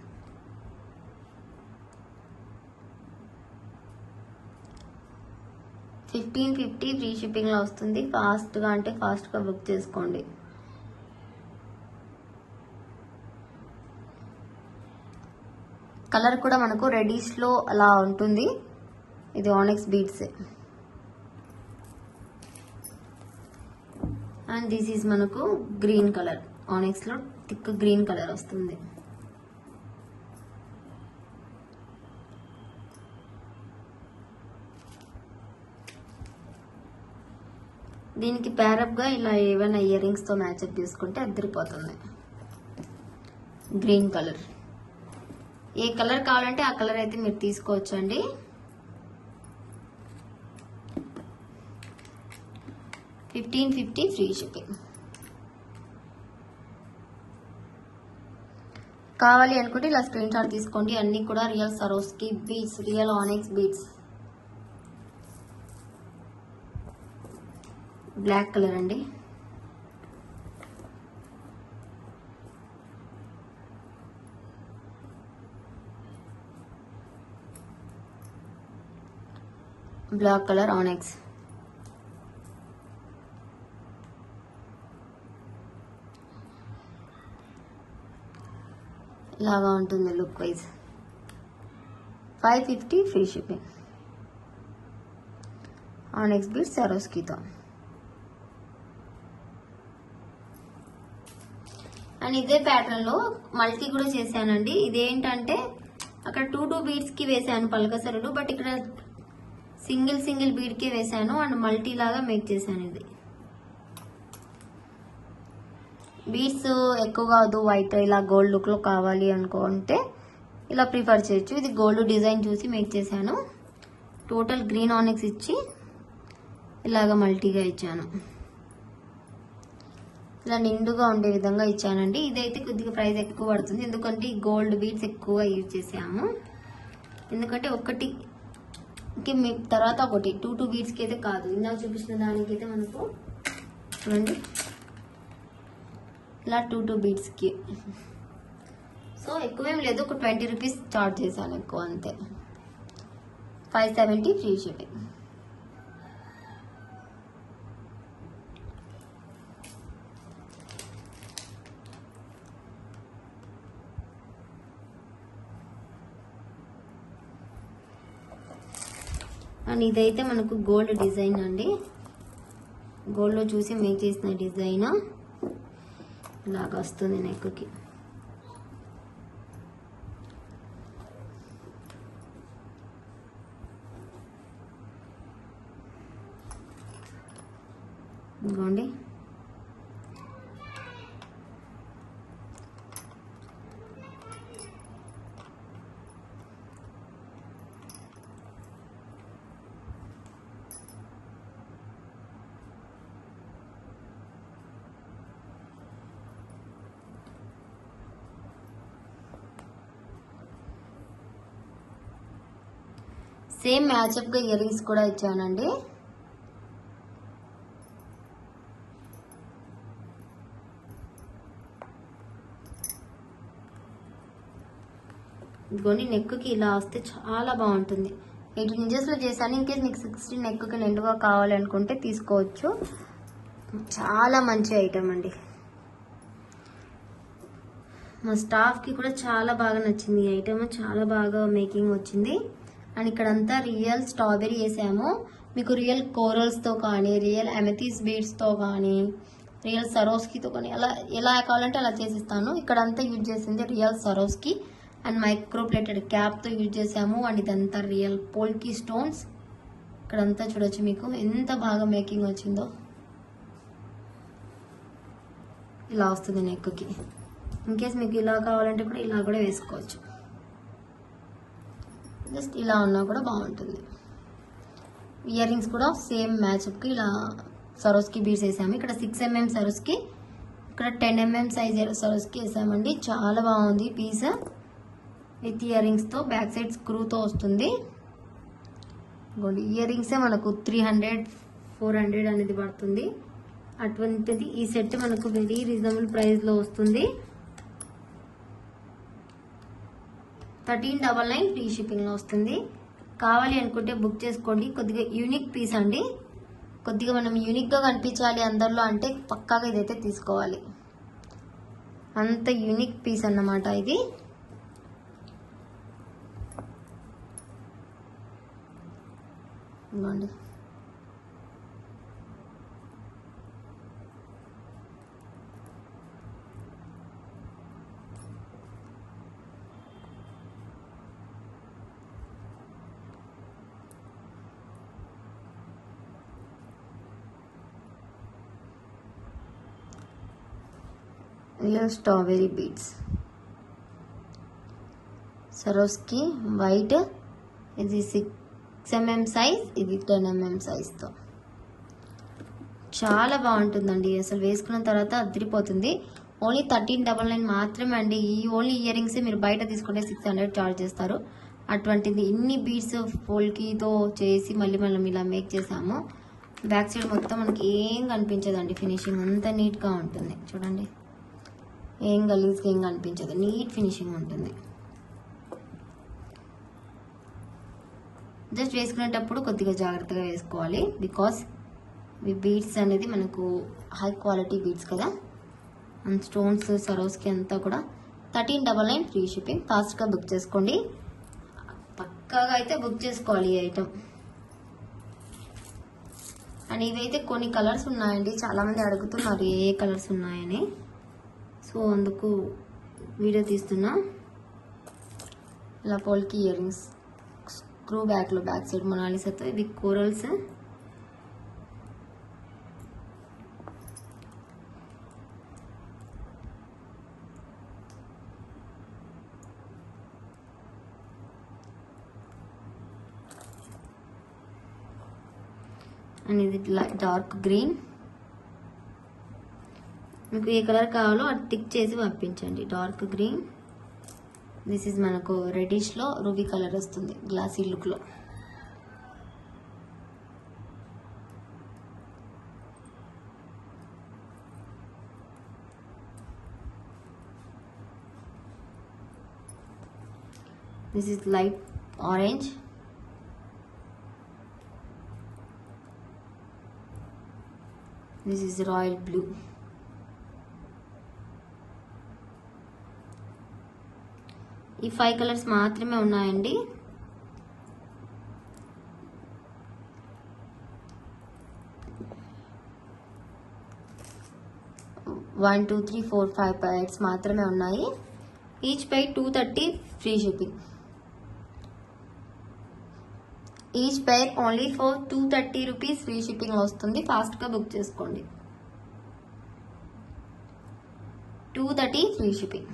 Speaker 1: $1550 ఫ్రీ షిప్పింగ్లో వస్తుంది. ఫాస్ట్గా అంటే ఫాస్ట్గా బుక్ చేసుకోండి. కలర్ కూడా మనకు రెడిష్లో అలా ఉంటుంది. ఇది onyx beads. And this is మనకు గ్రీన్ కలర్, ఆనెక్స్లో థిక్ గ్రీన్ కలర్ వస్తుంది. దీనికి ప్యారప్గా ఇలా ఏమైనా ఇయర్ రింగ్స్తో మ్యాచప్ చేసుకుంటే అద్దరిపోతుంది. గ్రీన్ కలర్, ఏ కలర్ కావాలంటే ఆ కలర్ అయితే మీరు తీసుకోవచ్చు అండి. $1550 ఫ్రీ షిప్పింగ్. కావాలి అనుకుంటే ఇలా స్క్రీన్ షాట్ తీసుకోండి. అన్ని కూడా real Swarovski beads, real onyx beads. Black colour అండి. Black colour onyx. ఇలాగా ఉంటుంది look wise. 550 free shipping. Onyx beads సరోస్కితో. అండ్ ఇదే ప్యాటర్న్ లో మల్టీ కూడా చేశానండి. ఇదేంటంటే అక్కడ 2 బీడ్స్ కి వేసాను పలకసరులు, బట్ ఇక్కడ సింగిల్ బీడ్ కి వేసాను అండ్ మల్టీ లాగా మేక్ చేశాను. ఇది బీడ్స్ ఎక్కువ కాదు, వైట్ ఇలా గోల్డ్ లుక్లో కావాలి అనుకుంటే ఇలా ప్రిఫర్ చేయొచ్చు. ఇది గోల్డ్ డిజైన్ చూసి మేక్ చేశాను. టోటల్ గ్రీన్ ఆనిక్స్ ఇచ్చి ఇలాగ మల్టీగా ఇచ్చాను. ఇలా నిండుగా ఉండే విధంగా ఇచ్చానండి. ఇదైతే కొద్దిగా ప్రైస్ ఎక్కువ పడుతుంది, ఎందుకంటే ఈ గోల్డ్ బీడ్స్ ఎక్కువగా యూజ్ చేసాము. ఎందుకంటే ఒకటి మీ తర్వాత ఒకటి 2 బీడ్స్కి అయితే కాదు, ఇందాక చూపించిన దానికైతే మనకు చూడండి ఇలా 2 బీడ్స్కి. సో ఎక్కువేం లేదు, ఒక 20 రూపీస్ చార్జ్ చేశాను ఎక్కువ అంతే. 570 ఫ్రీ షిప్పింగ్. అండ్ ఇదైతే మనకు గోల్డ్ డిజైన్ అండి, గోల్డ్లో చూసి మేక్ చేసిన డిజైన్ ఇలాగ వస్తుంది నెక్కి. ఇదిగోండి సేమ్ మ్యాచ్అప్గా ఇయర్ రింగ్స్ కూడా ఇచ్చానండి. ఇదిగోండి నెక్కి ఇలా వస్తే చాలా బాగుంటుంది. 18 ఇంచెస్లో చేశాను. ఇన్కేస్ మీకు 16 నెక్కి నిండుగా కావాలనుకుంటే తీసుకోవచ్చు. చాలా మంచి ఐటమ్ అండి, మా స్టాఫ్కి కూడా చాలా బాగా నచ్చింది. ఈ ఐటమ్ చాలా బాగా మేకింగ్ వచ్చింది. అండ్ ఇక్కడంతా రియల్ స్ట్రాబెరీ వేసాము. మీకు రియల్ కోరల్స్తో కానీ, రియల్ అమెథిస్ బీడ్స్తో కానీ, రియల్ సరోస్కీతో కానీ అలా ఎలా కావాలంటే అలా చేసిస్తాను. ఇక్కడంతా యూజ్ చేసింది real Swarovski and micro plated క్యాప్తో యూజ్ చేసాము. అండ్ ఇదంతా రియల్ పోల్కీ స్టోన్స్. ఇక్కడంతా చూడొచ్చు మీకు ఎంత బాగా మేకింగ్ వచ్చిందో. ఇలా వస్తుంది నెక్కి. ఇన్కేస్ మీకు ఇలా కావాలంటే కూడా ఇలా కూడా వేసుకోవచ్చు. జస్ట్ ఇలా ఉన్నా కూడా బాగుంటుంది. ఇయర్ రింగ్స్ కూడా సేమ్ మ్యాచ్అప్కి ఇలా సరోస్కి బీడ్స్ వేసాము. ఇక్కడ 6 mm సరోస్కి, ఇక్కడ 10 mm సైజ్ సరోస్కి వేసామండి. చాలా బాగుంది piece. With ear rings back side స్క్రూతో వస్తుంది. ఇయర్ రింగ్సే మనకు 300-400 అనేది పడుతుంది. అటువంటిది ఈ సెట్ మనకు వెరీ రీజనబుల్ ప్రైస్లో వస్తుంది. 1399 ఫ్రీ షిప్పింగ్లో వస్తుంది. కావాలి అనుకుంటే బుక్ చేసుకోండి. కొద్దిగా యూనిక్ పీస్ అండి, కొద్దిగా మనం యూనిక్గా కనిపించాలి అందరిలో అంటే పక్కాగా ఇదైతే తీసుకోవాలి. అంత యూనిక్ పీస్ అన్నమాట ఇది. ఇవ్వండి ఇలా స్ట్రాబెరీ బీడ్స్ సరోస్కి వైట్. ఇది 6 mm సైజ్, ఇది 10 mm సైజ్తో చాలా బాగుంటుందండి. అసలు వేసుకున్న తర్వాత అదిరిపోతుంది. ఓన్లీ 1399 మాత్రమే అండి. ఈ ఓన్లీ ఇయర్ రింగ్స్ మీరు బయట తీసుకుంటే 600 చార్జ్ చేస్తారు. అటువంటిది ఇన్ని బీడ్స్ పోల్కీతో చేసి మళ్ళీ మనం ఇలా మేక్ చేసాము. బ్యాక్ సైడ్ మొత్తం మనకి ఏం కనిపించదండి, ఫినిషింగ్ అంత నీట్గా ఉంటుంది. చూడండి ఏం గలీజ్గా ఏం కనిపించదు, నీట్ ఫినిషింగ్ ఉంటుంది. జస్ట్ వేసుకునేటప్పుడు కొద్దిగా జాగ్రత్తగా వేసుకోవాలి, బికాస్ ఈ బీడ్స్ అనేది మనకు హై క్వాలిటీ బీడ్స్ కదా. అండ్ స్టోన్స్ సరోస్కి అంతా కూడా 1399 ఫ్రీ షిప్పింగ్. ఫాస్ట్గా బుక్ చేసుకోండి, పక్కాగా అయితే బుక్ చేసుకోవాలి ఈ ఐటమ్. అండ్ ఇవైతే కొన్ని కలర్స్ ఉన్నాయండి, చాలామంది అడుగుతున్నారు ఏ కలర్స్ ఉన్నాయని. సో అందుకు వీడియో తీస్తున్నా. ఇలా పోల్కి ఇయర్ రింగ్స్ స్క్రూ బ్యాక్లో బ్యాక్ సైడ్ మొనాలిసాతో. ఇవి కోరల్స్. అండ్ ఇది డార్క్ గ్రీన్. మీకు ఏ కలర్ కావాలో అది టిక్ చేసి పంపించండి. Dark green. దిస్ ఈజ్ మనకు రెడిష్లో రూబీ కలర్ వస్తుంది గ్లాసీ లుక్లో. This is light orange. This is royal blue. ఈ 5 కలర్స్ మాత్రమే ఉన్నాయండి. వన్ 2 3 4 5 ప్యాకెట్స్ మాత్రమే ఉన్నాయి. ఈచ్ పై 230 ఫ్రీ షిప్పింగ్. Each pair only for 230 rupees free shipping వస్తుంది. ఫాస్ట్గా బుక్ చేసుకోండి. 230 ఫ్రీ షిప్పింగ్.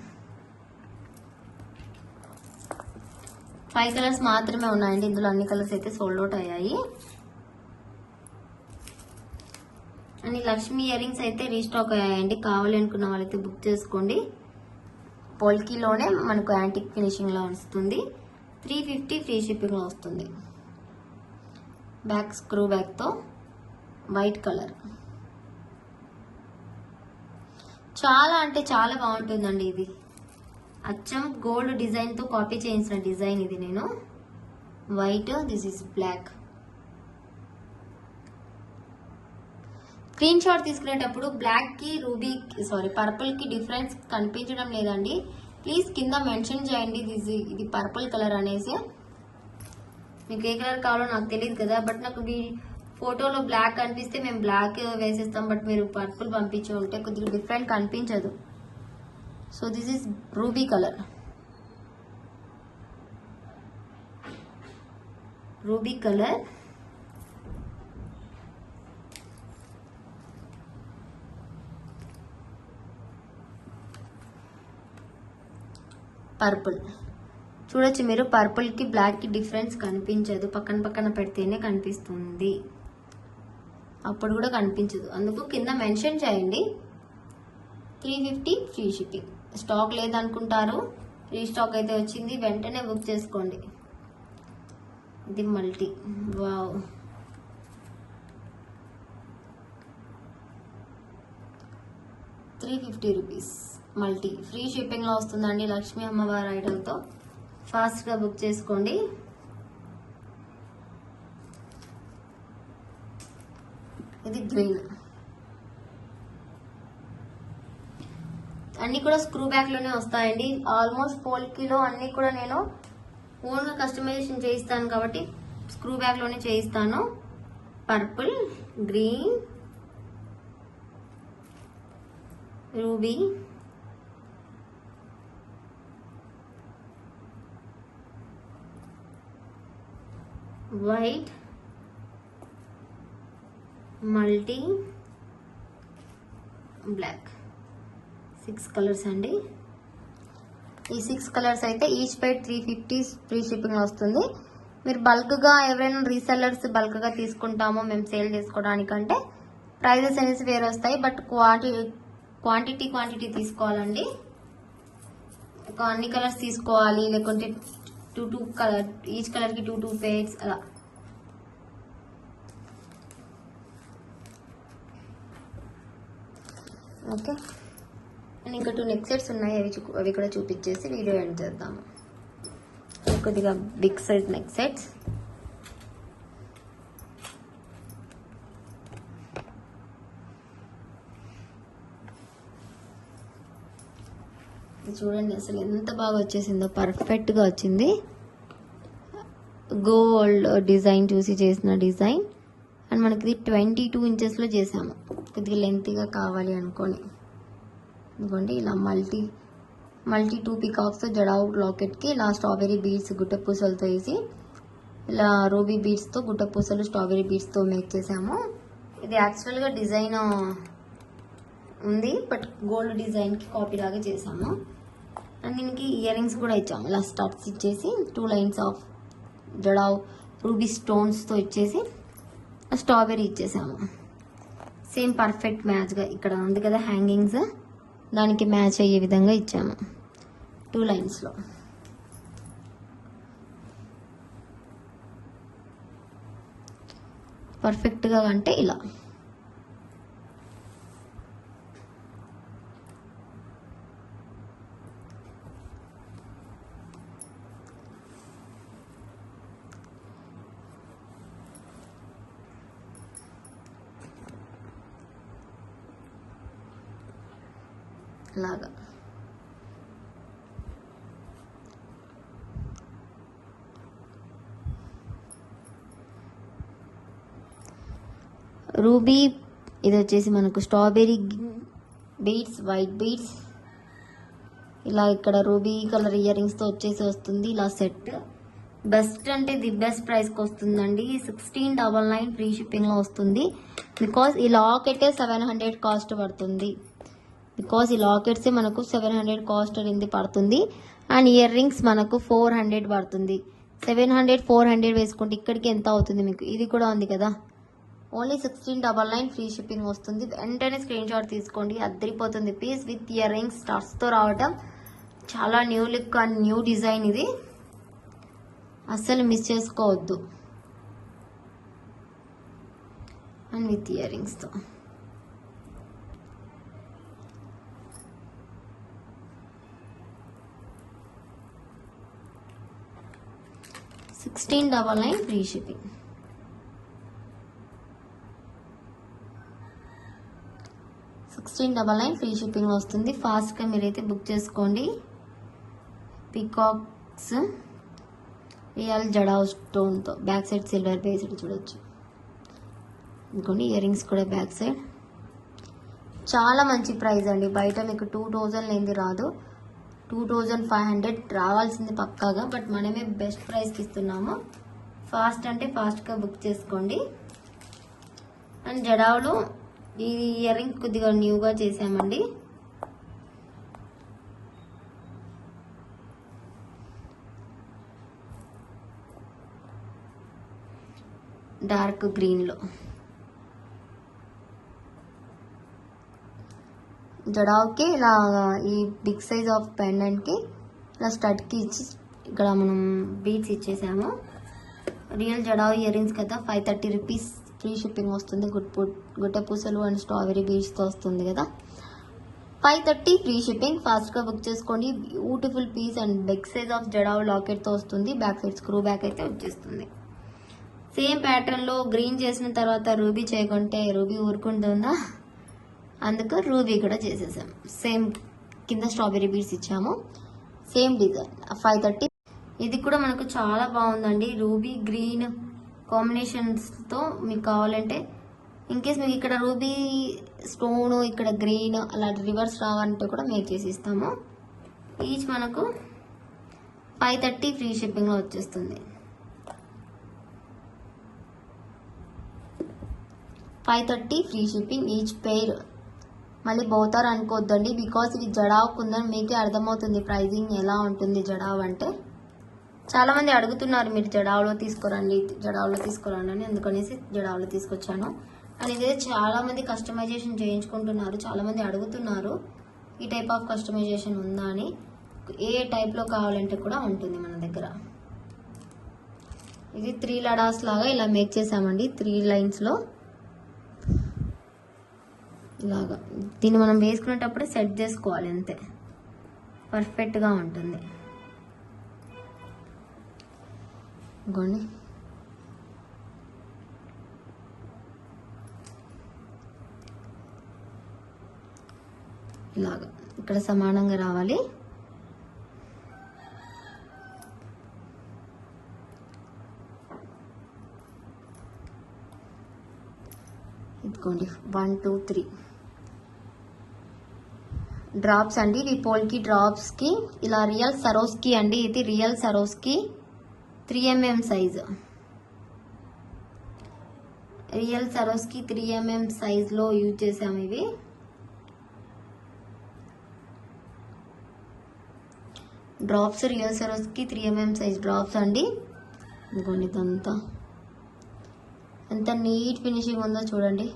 Speaker 1: 5 కలర్స్ మాత్రమే ఉన్నాయండి. ఇందులో అన్ని కలర్స్ అయితే సోల్డ్ అవుట్ అయ్యాయి. అండ్ లక్ష్మీ ఇయర్ రింగ్స్ అయితే రీస్టాక్ అయ్యాయండి. కావాలి అనుకున్న వాళ్ళైతే బుక్ చేసుకోండి. పోల్కీలోనే మనకు యాంటిక్ ఫినిషింగ్లో వస్తుంది. 350 ఫ్రీ షిప్పింగ్లో వస్తుంది. బ్యాక్ స్క్రూ బ్యాక్తో వైట్ కలర్. చాలా అంటే చాలా బాగుంటుందండి. ఇది అచ్చం గోల్డ్ డిజైన్తో కాపీ చేయించిన డిజైన్ ఇది. నేను white, this is black. Screen shot తీసుకునేటప్పుడు బ్లాక్కి పర్పుల్కి డిఫరెన్స్ కనిపించడం లేదండి. ప్లీజ్ కింద మెన్షన్ చేయండి ఇది పర్పుల్ కలర్ అనేసి. మీకు ఏ కలర్ కావాలో నాకు తెలియదు కదా, బట్ నాకు ఫోటోలో బ్లాక్ కనిపిస్తే మేము బ్లాక్ వేసేస్తాం. బట్ మీరు పర్పుల్ పంపించి ఉంటే కొద్దిగా డిఫరెంట్ కనిపించదు. So this is ruby colour. Ruby colour. Purple. చూడొచ్చు మీరు, పర్పుల్కి బ్లాక్కి డిఫరెన్స్ కనిపించదు. పక్కన పక్కన పెడితేనే కనిపిస్తుంది, అప్పుడు కూడా కనిపించదు. అందుకు కింద మెన్షన్ చేయండి 350 ఫ్రీ షిప్పింగ్. స్టాక్ లేదనుకుంటారు, రీస్టాక్ అయితే వచ్చింది. వెంటనే బుక్ చేసుకోండి. ఇది మల్టీ. వావ్, ₹350 మల్టీ ఫ్రీ షిప్పింగ్లో వస్తుందండి. లక్ష్మీ అమ్మవారి ఐడల్తో ఫాస్ట్గా బుక్ చేసుకోండి. ఇది గ్రీన్. అన్ని కూడా స్క్రూ బ్యాక్ లోనే వస్తాయండి. ఆల్మోస్ట్ పోల్కీలో అన్ని కూడా నేను ఓన్గా కస్టమైజేషన్ చేయిస్తాను కాబట్టి స్క్రూ బ్యాక్ లోనే చేయిస్తాను. Purple, green, ruby, white, multi, black. 6 colours అండి. ఈ 6 కలర్స్ అయితే ఈచ్ పై 350 ఫ్రీ షిప్పింగ్ వస్తుంది. మీరు బల్క్గా ఎవరైనా రీసెల్లర్స్ బల్క్గా తీసుకుంటామో మేము సేల్ చేసుకోవడానికంటే ప్రైజెస్ అనేసి వేరే వస్తాయి. బట్ క్వాంటిటీ తీసుకోవాలండి. అన్ని కలర్స్ తీసుకోవాలి, లేకుంటే 2 కలర్, ఈచ్ కలర్కి 2 పేర్స్ అలా. ఓకే, అండ్ ఇంకా 2 నెక్ సెట్స్ ఉన్నాయి. అవి కూడా చూపించేసి వీడియో ఎండ్ చేద్దాము. కొద్దిగా బిగ్ సైజ్ నెక్ సెట్స్. చూడండి అసలు ఎంత బాగా వచ్చేసిందో, పర్ఫెక్ట్గా వచ్చింది. గోల్డ్ డిజైన్ చూసి చేసిన డిజైన్. అండ్ మనకి ఇది 22 ఇంచెస్లో చేసాము. కొద్దిగా లెంతీగా కావాలి అనుకోని ఇదిగోండి ఇలా మల్టీ 2 పికాక్స్తో జడావు లాకెట్కి ఇలా స్ట్రాబెరీ బీడ్స్ గుట్టపూసలతో వేసి, ఇలా రూబీ బీడ్స్తో గుట్టపూసలు స్ట్రాబెరీ బీడ్స్తో మేక్ చేసాము. ఇది యాక్చువల్గా డిజైన్ ఉంది, బట్ గోల్డ్ డిజైన్కి కాపీ లాగా చేసాము. అండ్ దీనికి ఇయర్ రింగ్స్ కూడా ఇచ్చాము. ఇలా స్టడ్స్ ఇచ్చేసి 2 లైన్స్ ఆఫ్ జడావ్ రూబీ స్టోన్స్తో ఇచ్చేసి స్ట్రాబెరీ ఇచ్చేసాము. సేమ్ పర్ఫెక్ట్ మ్యాచ్గా ఇక్కడ ఉంది కదా హ్యాంగింగ్స్, దానికి మ్యాచ్ అయ్యే విధంగా ఇచ్చాము 2 లైన్స్లో. పర్ఫెక్ట్గా అంటే ఇలా. లాగా రూబీ, ఇది వచ్చేసి మనకు స్ట్రాబెరీ బీడ్స్, వైట్ బీడ్స్, ఇలా ఇక్కడ రూబీ కలర్ ఇయర్ రింగ్స్తో వచ్చేసి వస్తుంది ఇలా సెట్. బెస్ట్ అంటే ది బెస్ట్ ప్రైస్కి వస్తుందండి. 1699 ఫ్రీ షిప్పింగ్లో వస్తుంది. బికాస్ ఈ లాకెటే 700 కాస్ట్ పడుతుంది. బికాస్ ఈ లాకెట్సే మనకు 700 కాస్ట్ అనేది పడుతుంది. అండ్ ఇయర్ రింగ్స్ మనకు 400 పడుతుంది. 700 400 వేసుకుంటే ఇక్కడికి ఎంత అవుతుంది మీకు? ఇది కూడా ఉంది కదా. ఓన్లీ 1699 ఫ్రీ షిప్పింగ్ వస్తుంది. వెంటనే స్క్రీన్ షాట్ తీసుకోండి. అద్దరిపోతుంది పీస్ విత్ ఇయర్ రింగ్స్ స్టార్స్తో రావటం. చాలా new look and new design. ఇది అస్సలు మిస్ చేసుకోవద్దు. అండ్ విత్ ఇయర్ రింగ్స్తో $1699 ఫ్రీ షిప్పింగ్. $1699 ఫ్రీ షిప్పింగ్ వస్తుంది. ఫాస్ట్గా మీరైతే బుక్ చేసుకోండి. పీకాక్స్ రియల్ జడావ్ స్టోన్తో బ్యాక్ సైడ్ సిల్వర్ బేస్డ్ చూడొచ్చు. ఇంకోండి ఇయర్ రింగ్స్ కూడా బ్యాక్ సైడ్. చాలా మంచి ప్రైస్ అండి. బయట మీకు 2000 లేనిది రాదు. 2500 రావాల్సింది పక్కాగా. బట్ మనమే బెస్ట్ ప్రైస్కి ఇస్తున్నాము. ఫాస్ట్ అంటే ఫాస్ట్గా బుక్ చేసుకోండి. అండ్ జడావులో ఈ ఇయర్ రింగ్ కొద్దిగా న్యూగా చేసామండి. డార్క్ గ్రీన్లో జడావుకి ఇలా ఈ బిగ్ సైజ్ ఆఫ్ పెండెంట్కి ఇలా స్టడ్కి ఇచ్చి ఇక్కడ మనం beads ఇచ్చేసాము. Real jadau ear rings కదా. 530 రూపీస్ ఫ్రీ షిప్పింగ్ వస్తుంది. గుట్ట పూసలు అండ్ స్ట్రాబెరీ బీడ్స్తో వస్తుంది కదా. 530 ఫ్రీ షిప్పింగ్. ఫాస్ట్గా బుక్ చేసుకోండి. Beautiful piece and big size of jadau లాకెట్తో వస్తుంది. బ్యాక్ సైడ్ స్క్రూ బ్యాక్ అయితే వచ్చేస్తుంది. సేమ్ ప్యాటర్న్లో గ్రీన్ చేసిన తర్వాత రూబీ చేయకుంటే రూబీ ఊరుకుంటుందా? అందుకు రూబీ కూడా చేసేసాం. సేమ్ కింద స్ట్రాబెరీ బీడ్స్ ఇచ్చాము. Same design 530. ఇది కూడా మనకు చాలా బాగుందండి. రూబీ గ్రీన్ కాంబినేషన్స్తో మీకు కావాలంటే ఇన్కేస్ మీకు ఇక్కడ రూబీ స్టోన్ ఇక్కడ గ్రీన్ అలా రివర్స్ రావాలంటే కూడా మేక్ చేసి ఇస్తాము. ఈచ్ మనకు 530 ఫ్రీ షిప్పింగ్లో వచ్చేస్తుంది. 530 ఫ్రీ షిప్పింగ్ ఈచ్ పెయిర్. మళ్ళీ పోతారు అనుకోవద్దండి. బికాస్ ఇది జడావ్ కుందని మీకే అర్థమవుతుంది ప్రైజింగ్ ఎలా ఉంటుంది జడావ్ అంటే. చాలామంది అడుగుతున్నారు మీరు జడావ్లో తీసుకురండి, జడావ్లో తీసుకురండి అని. అందుకనేసి జడావ్లో తీసుకొచ్చాను. అండ్ ఇదే చాలామంది కస్టమైజేషన్ చేయించుకుంటున్నారు. చాలామంది అడుగుతున్నారు ఈ టైప్ ఆఫ్ కస్టమైజేషన్ ఉందా అని. ఏ టైప్లో కావాలంటే కూడా ఉంటుంది మన దగ్గర. ఇది 3 లడాస్ లాగా ఇలా మేక్ చేసామండి. 3 లైన్స్లో ఇలాగా. దీన్ని మనం వేసుకునేటప్పుడే సెట్ చేసుకోవాలి అంతే. పర్ఫెక్ట్గా ఉంటుంది. ఇంకోండి ఇలాగా ఇక్కడ సమానంగా రావాలి. ఇదిగోండి 1 2 3 డ్రాప్స్ అండి. ఇవి పోల్కి డ్రాప్స్కి ఇలా రియల్ సరోస్కి అండి. ఇది real సరోస్కి 3mm size. Real సరోస్కి 3mm సైజులో యూజ్ చేసాము. ఇవి drops real సరోస్కి 3mm size drops అండి. ఇంకోండి ఇదంతా ఎంత నీట్ ఫినిషింగ్ ఉందో చూడండి.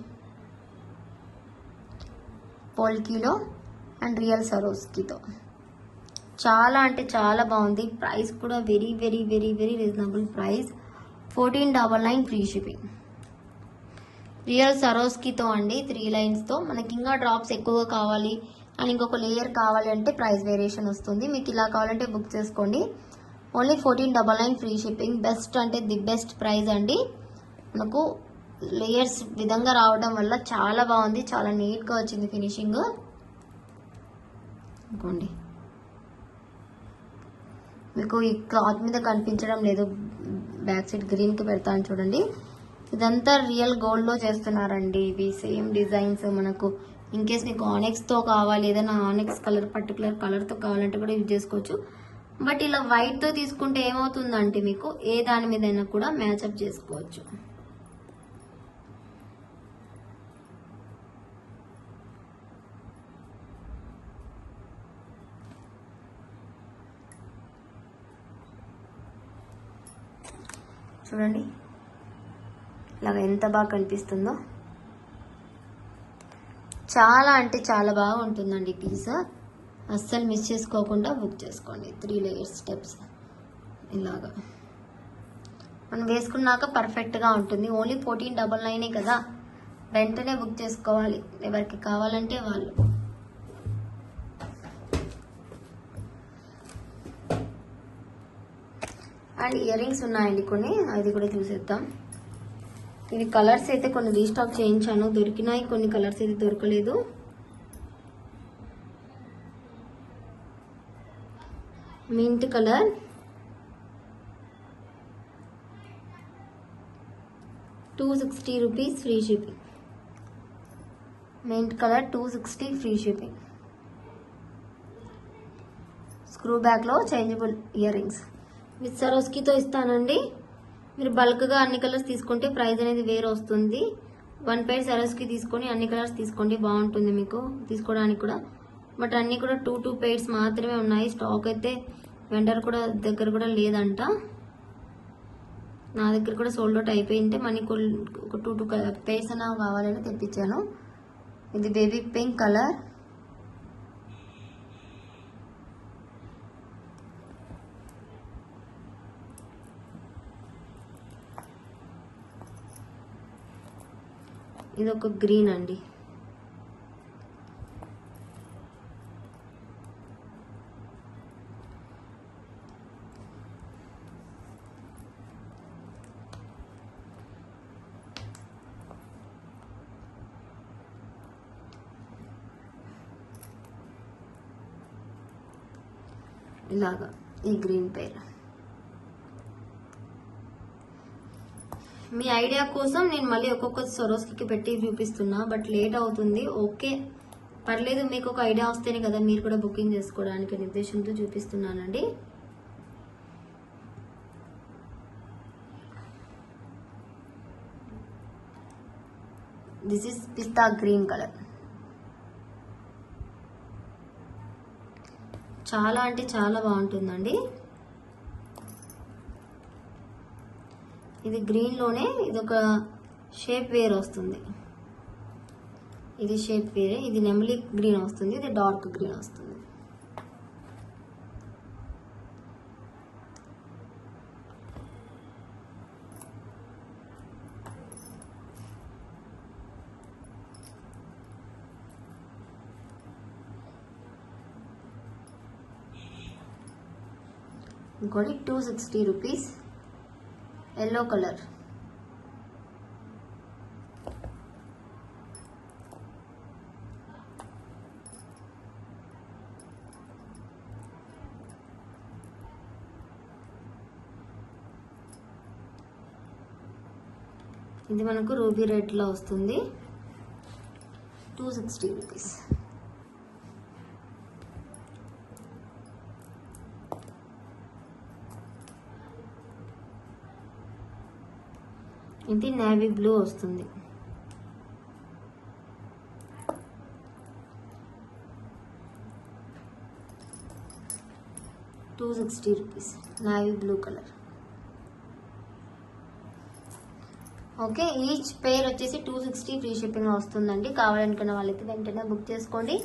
Speaker 1: పోల్కీలో అండ్ రియల్ సరోస్కీతో చాలా అంటే చాలా బాగుంది. ప్రైస్ కూడా very very very very reasonable price. 1499 free shipping. Real సరోస్కీతో అండి, 3 లైన్స్తో. మనకి ఇంకా డ్రాప్స్ ఎక్కువగా కావాలి అండ్ ఇంకొక లేయర్ కావాలి అంటే ప్రైస్ వేరియేషన్ వస్తుంది. మీకు ఇలా కావాలంటే బుక్ చేసుకోండి. Only 1499 free shipping. బెస్ట్ అంటే ది బెస్ట్ ప్రైస్ అండి. మనకు లేయర్స్ విధంగా రావడం వల్ల చాలా బాగుంది, చాలా నీట్గా వచ్చింది ఫినిషింగ్. అనుకోండి మీకు ఈ క్లాత్ మీద కనిపించడం లేదు, బ్యాక్ సైడ్ గ్రీన్కి పెడతాను చూడండి. ఇదంతా రియల్ గోల్డ్లో చేస్తున్నారండి. ఇవి సేమ్ డిజైన్స్ మనకు. ఇన్ కేస్ మీకు ఆనెక్స్తో కావాలి, ఏదైనా ఆనెక్స్ కలర్ పర్టికులర్ కలర్తో కావాలంటే కూడా యూజ్ చేసుకోవచ్చు. బట్ ఇలా వైట్తో తీసుకుంటే ఏమవుతుందంటే మీకు ఏ దాని మీదైనా కూడా మ్యాచ్అప్ చేసుకోవచ్చు. చూడండి ఇలాగ ఎంత బాగా కనిపిస్తుందో. చాలా అంటే చాలా బాగా ఉంటుందండి పీస్. అస్సలు మిస్ చేసుకోకుండా బుక్ చేసుకోండి. 3 లేయర్స్ స్టెప్స్ ఇలాగా మనం వేసుకున్నాక పర్ఫెక్ట్గా ఉంటుంది. ఓన్లీ 1499 కదా, వెంటనే బుక్ చేసుకోవాలి ఎవరికి కావాలంటే వాళ్ళు. అండ్ ఇయర్ రింగ్స్ ఉన్నాయండి కొన్ని, అది కూడా చూసేద్దాం. ఇవి కలర్స్ అయితే కొన్ని రీస్టాక్ చేయించాను, దొరికినాయి. కొన్ని కలర్స్ అయితే దొరకలేదు. Mint colour, ₹260 free shipping. Mint colour 260 free shipping. Screw బ్యాక్లో చేంజబుల్ ఇయర్ రింగ్స్ విత్ సరోస్కీతో ఇస్తానండి. మీరు బల్క్గా అన్ని కలర్స్ తీసుకుంటే ప్రైస్ అనేది వేరే వస్తుంది. 1 పైర్ సరోస్కీ తీసుకొని అన్ని కలర్స్ తీసుకోండి, బాగుంటుంది మీకు తీసుకోవడానికి కూడా. బట్ అన్నీ కూడా 2 పైర్స్ మాత్రమే ఉన్నాయి. స్టాక్ అయితే వెండర్ కూడా దగ్గర కూడా లేదంట. నా దగ్గర కూడా సోల్డ్ అవుట్ అయిపోయింటే మనకి ఒక 2 పైర్స్ అన్నా కావాలని తెప్పించాను. ఇది బేబీ పింక్ కలర్. ఇది ఒక గ్రీన్ అండి. ఇలాగా ఈ గ్రీన్ పేర్. మీ ఐడియా కోసం నేను మళ్ళీ ఒక్కొక్క సరోస్కి పెట్టి చూపిస్తున్నా, బట్ లేట్ అవుతుంది. ఓకే పర్లేదు, మీకు ఒక ఐడియా వస్తేనే కదా మీరు కూడా బుకింగ్ చేసుకోవడానికి అనే ఉద్దేశంతో చూపిస్తున్నానండి. This is pista green colour. చాలా అంటే చాలా బాగుంటుందండి. ఇది గ్రీన్లోనే ఇదొక షేప్ వేర్ వస్తుంది. ఇది షేప్ వేరే, ఇది నెమలి గ్రీన్ వస్తుంది, ఇది డార్క్ గ్రీన్ వస్తుంది. ఇంకోటి ₹260 ఎల్లో కలర్. ఇది మనకు రూబీ రెడ్ లో వస్తుంది. ₹260. ఇది నేవీ బ్లూ వస్తుంది. ₹260 navy blue colour. Okay, each పేర్ వచ్చేసి 260 ఫ్రీ షిప్పింగ్ వస్తుందండి. కావాలనుకున్న వాళ్ళైతే వెంటనే బుక్ చేసుకోండి.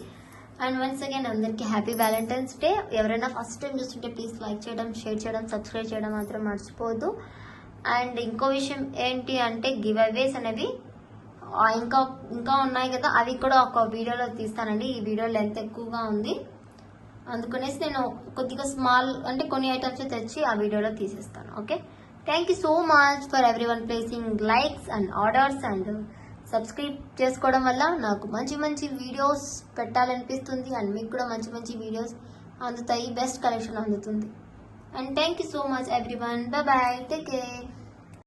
Speaker 1: అండ్ వన్స్ అగైన్ అందరికీ హ్యాపీ వ్యాలంటైన్స్ డే. ఎవరైనా ఫస్ట్ టైం చూస్తుంటే ప్లీజ్ లైక్ చేయడం, షేర్ చేయడం, సబ్స్క్రైబ్ చేయడం మాత్రం మర్చిపోవద్దు. అండ్ ఇంకో విషయం ఏంటి అంటే గివ్ అవేస్ అనేవి ఇంకా ఇంకా ఉన్నాయి కదా, అవి కూడా ఒక వీడియోలో తీస్తానండి. ఈ వీడియో లెంత్ ఎక్కువగా ఉంది, అందుకనేసి నేను కొద్దిగా స్మాల్ అంటే కొన్ని ఐటమ్స్ తెచ్చి ఆ వీడియోలో తీసేస్తాను. Okay, thank you so much for every one placing likes and orders and subscribe చేసుకోవడం వల్ల నాకు మంచి మంచి వీడియోస్ పెట్టాలనిపిస్తుంది. అండ్ మీకు కూడా మంచి మంచి వీడియోస్ అందుతాయి, బెస్ట్ కలెక్షన్ అందుతుంది. And thank you so much everyone. Bye bye, take care.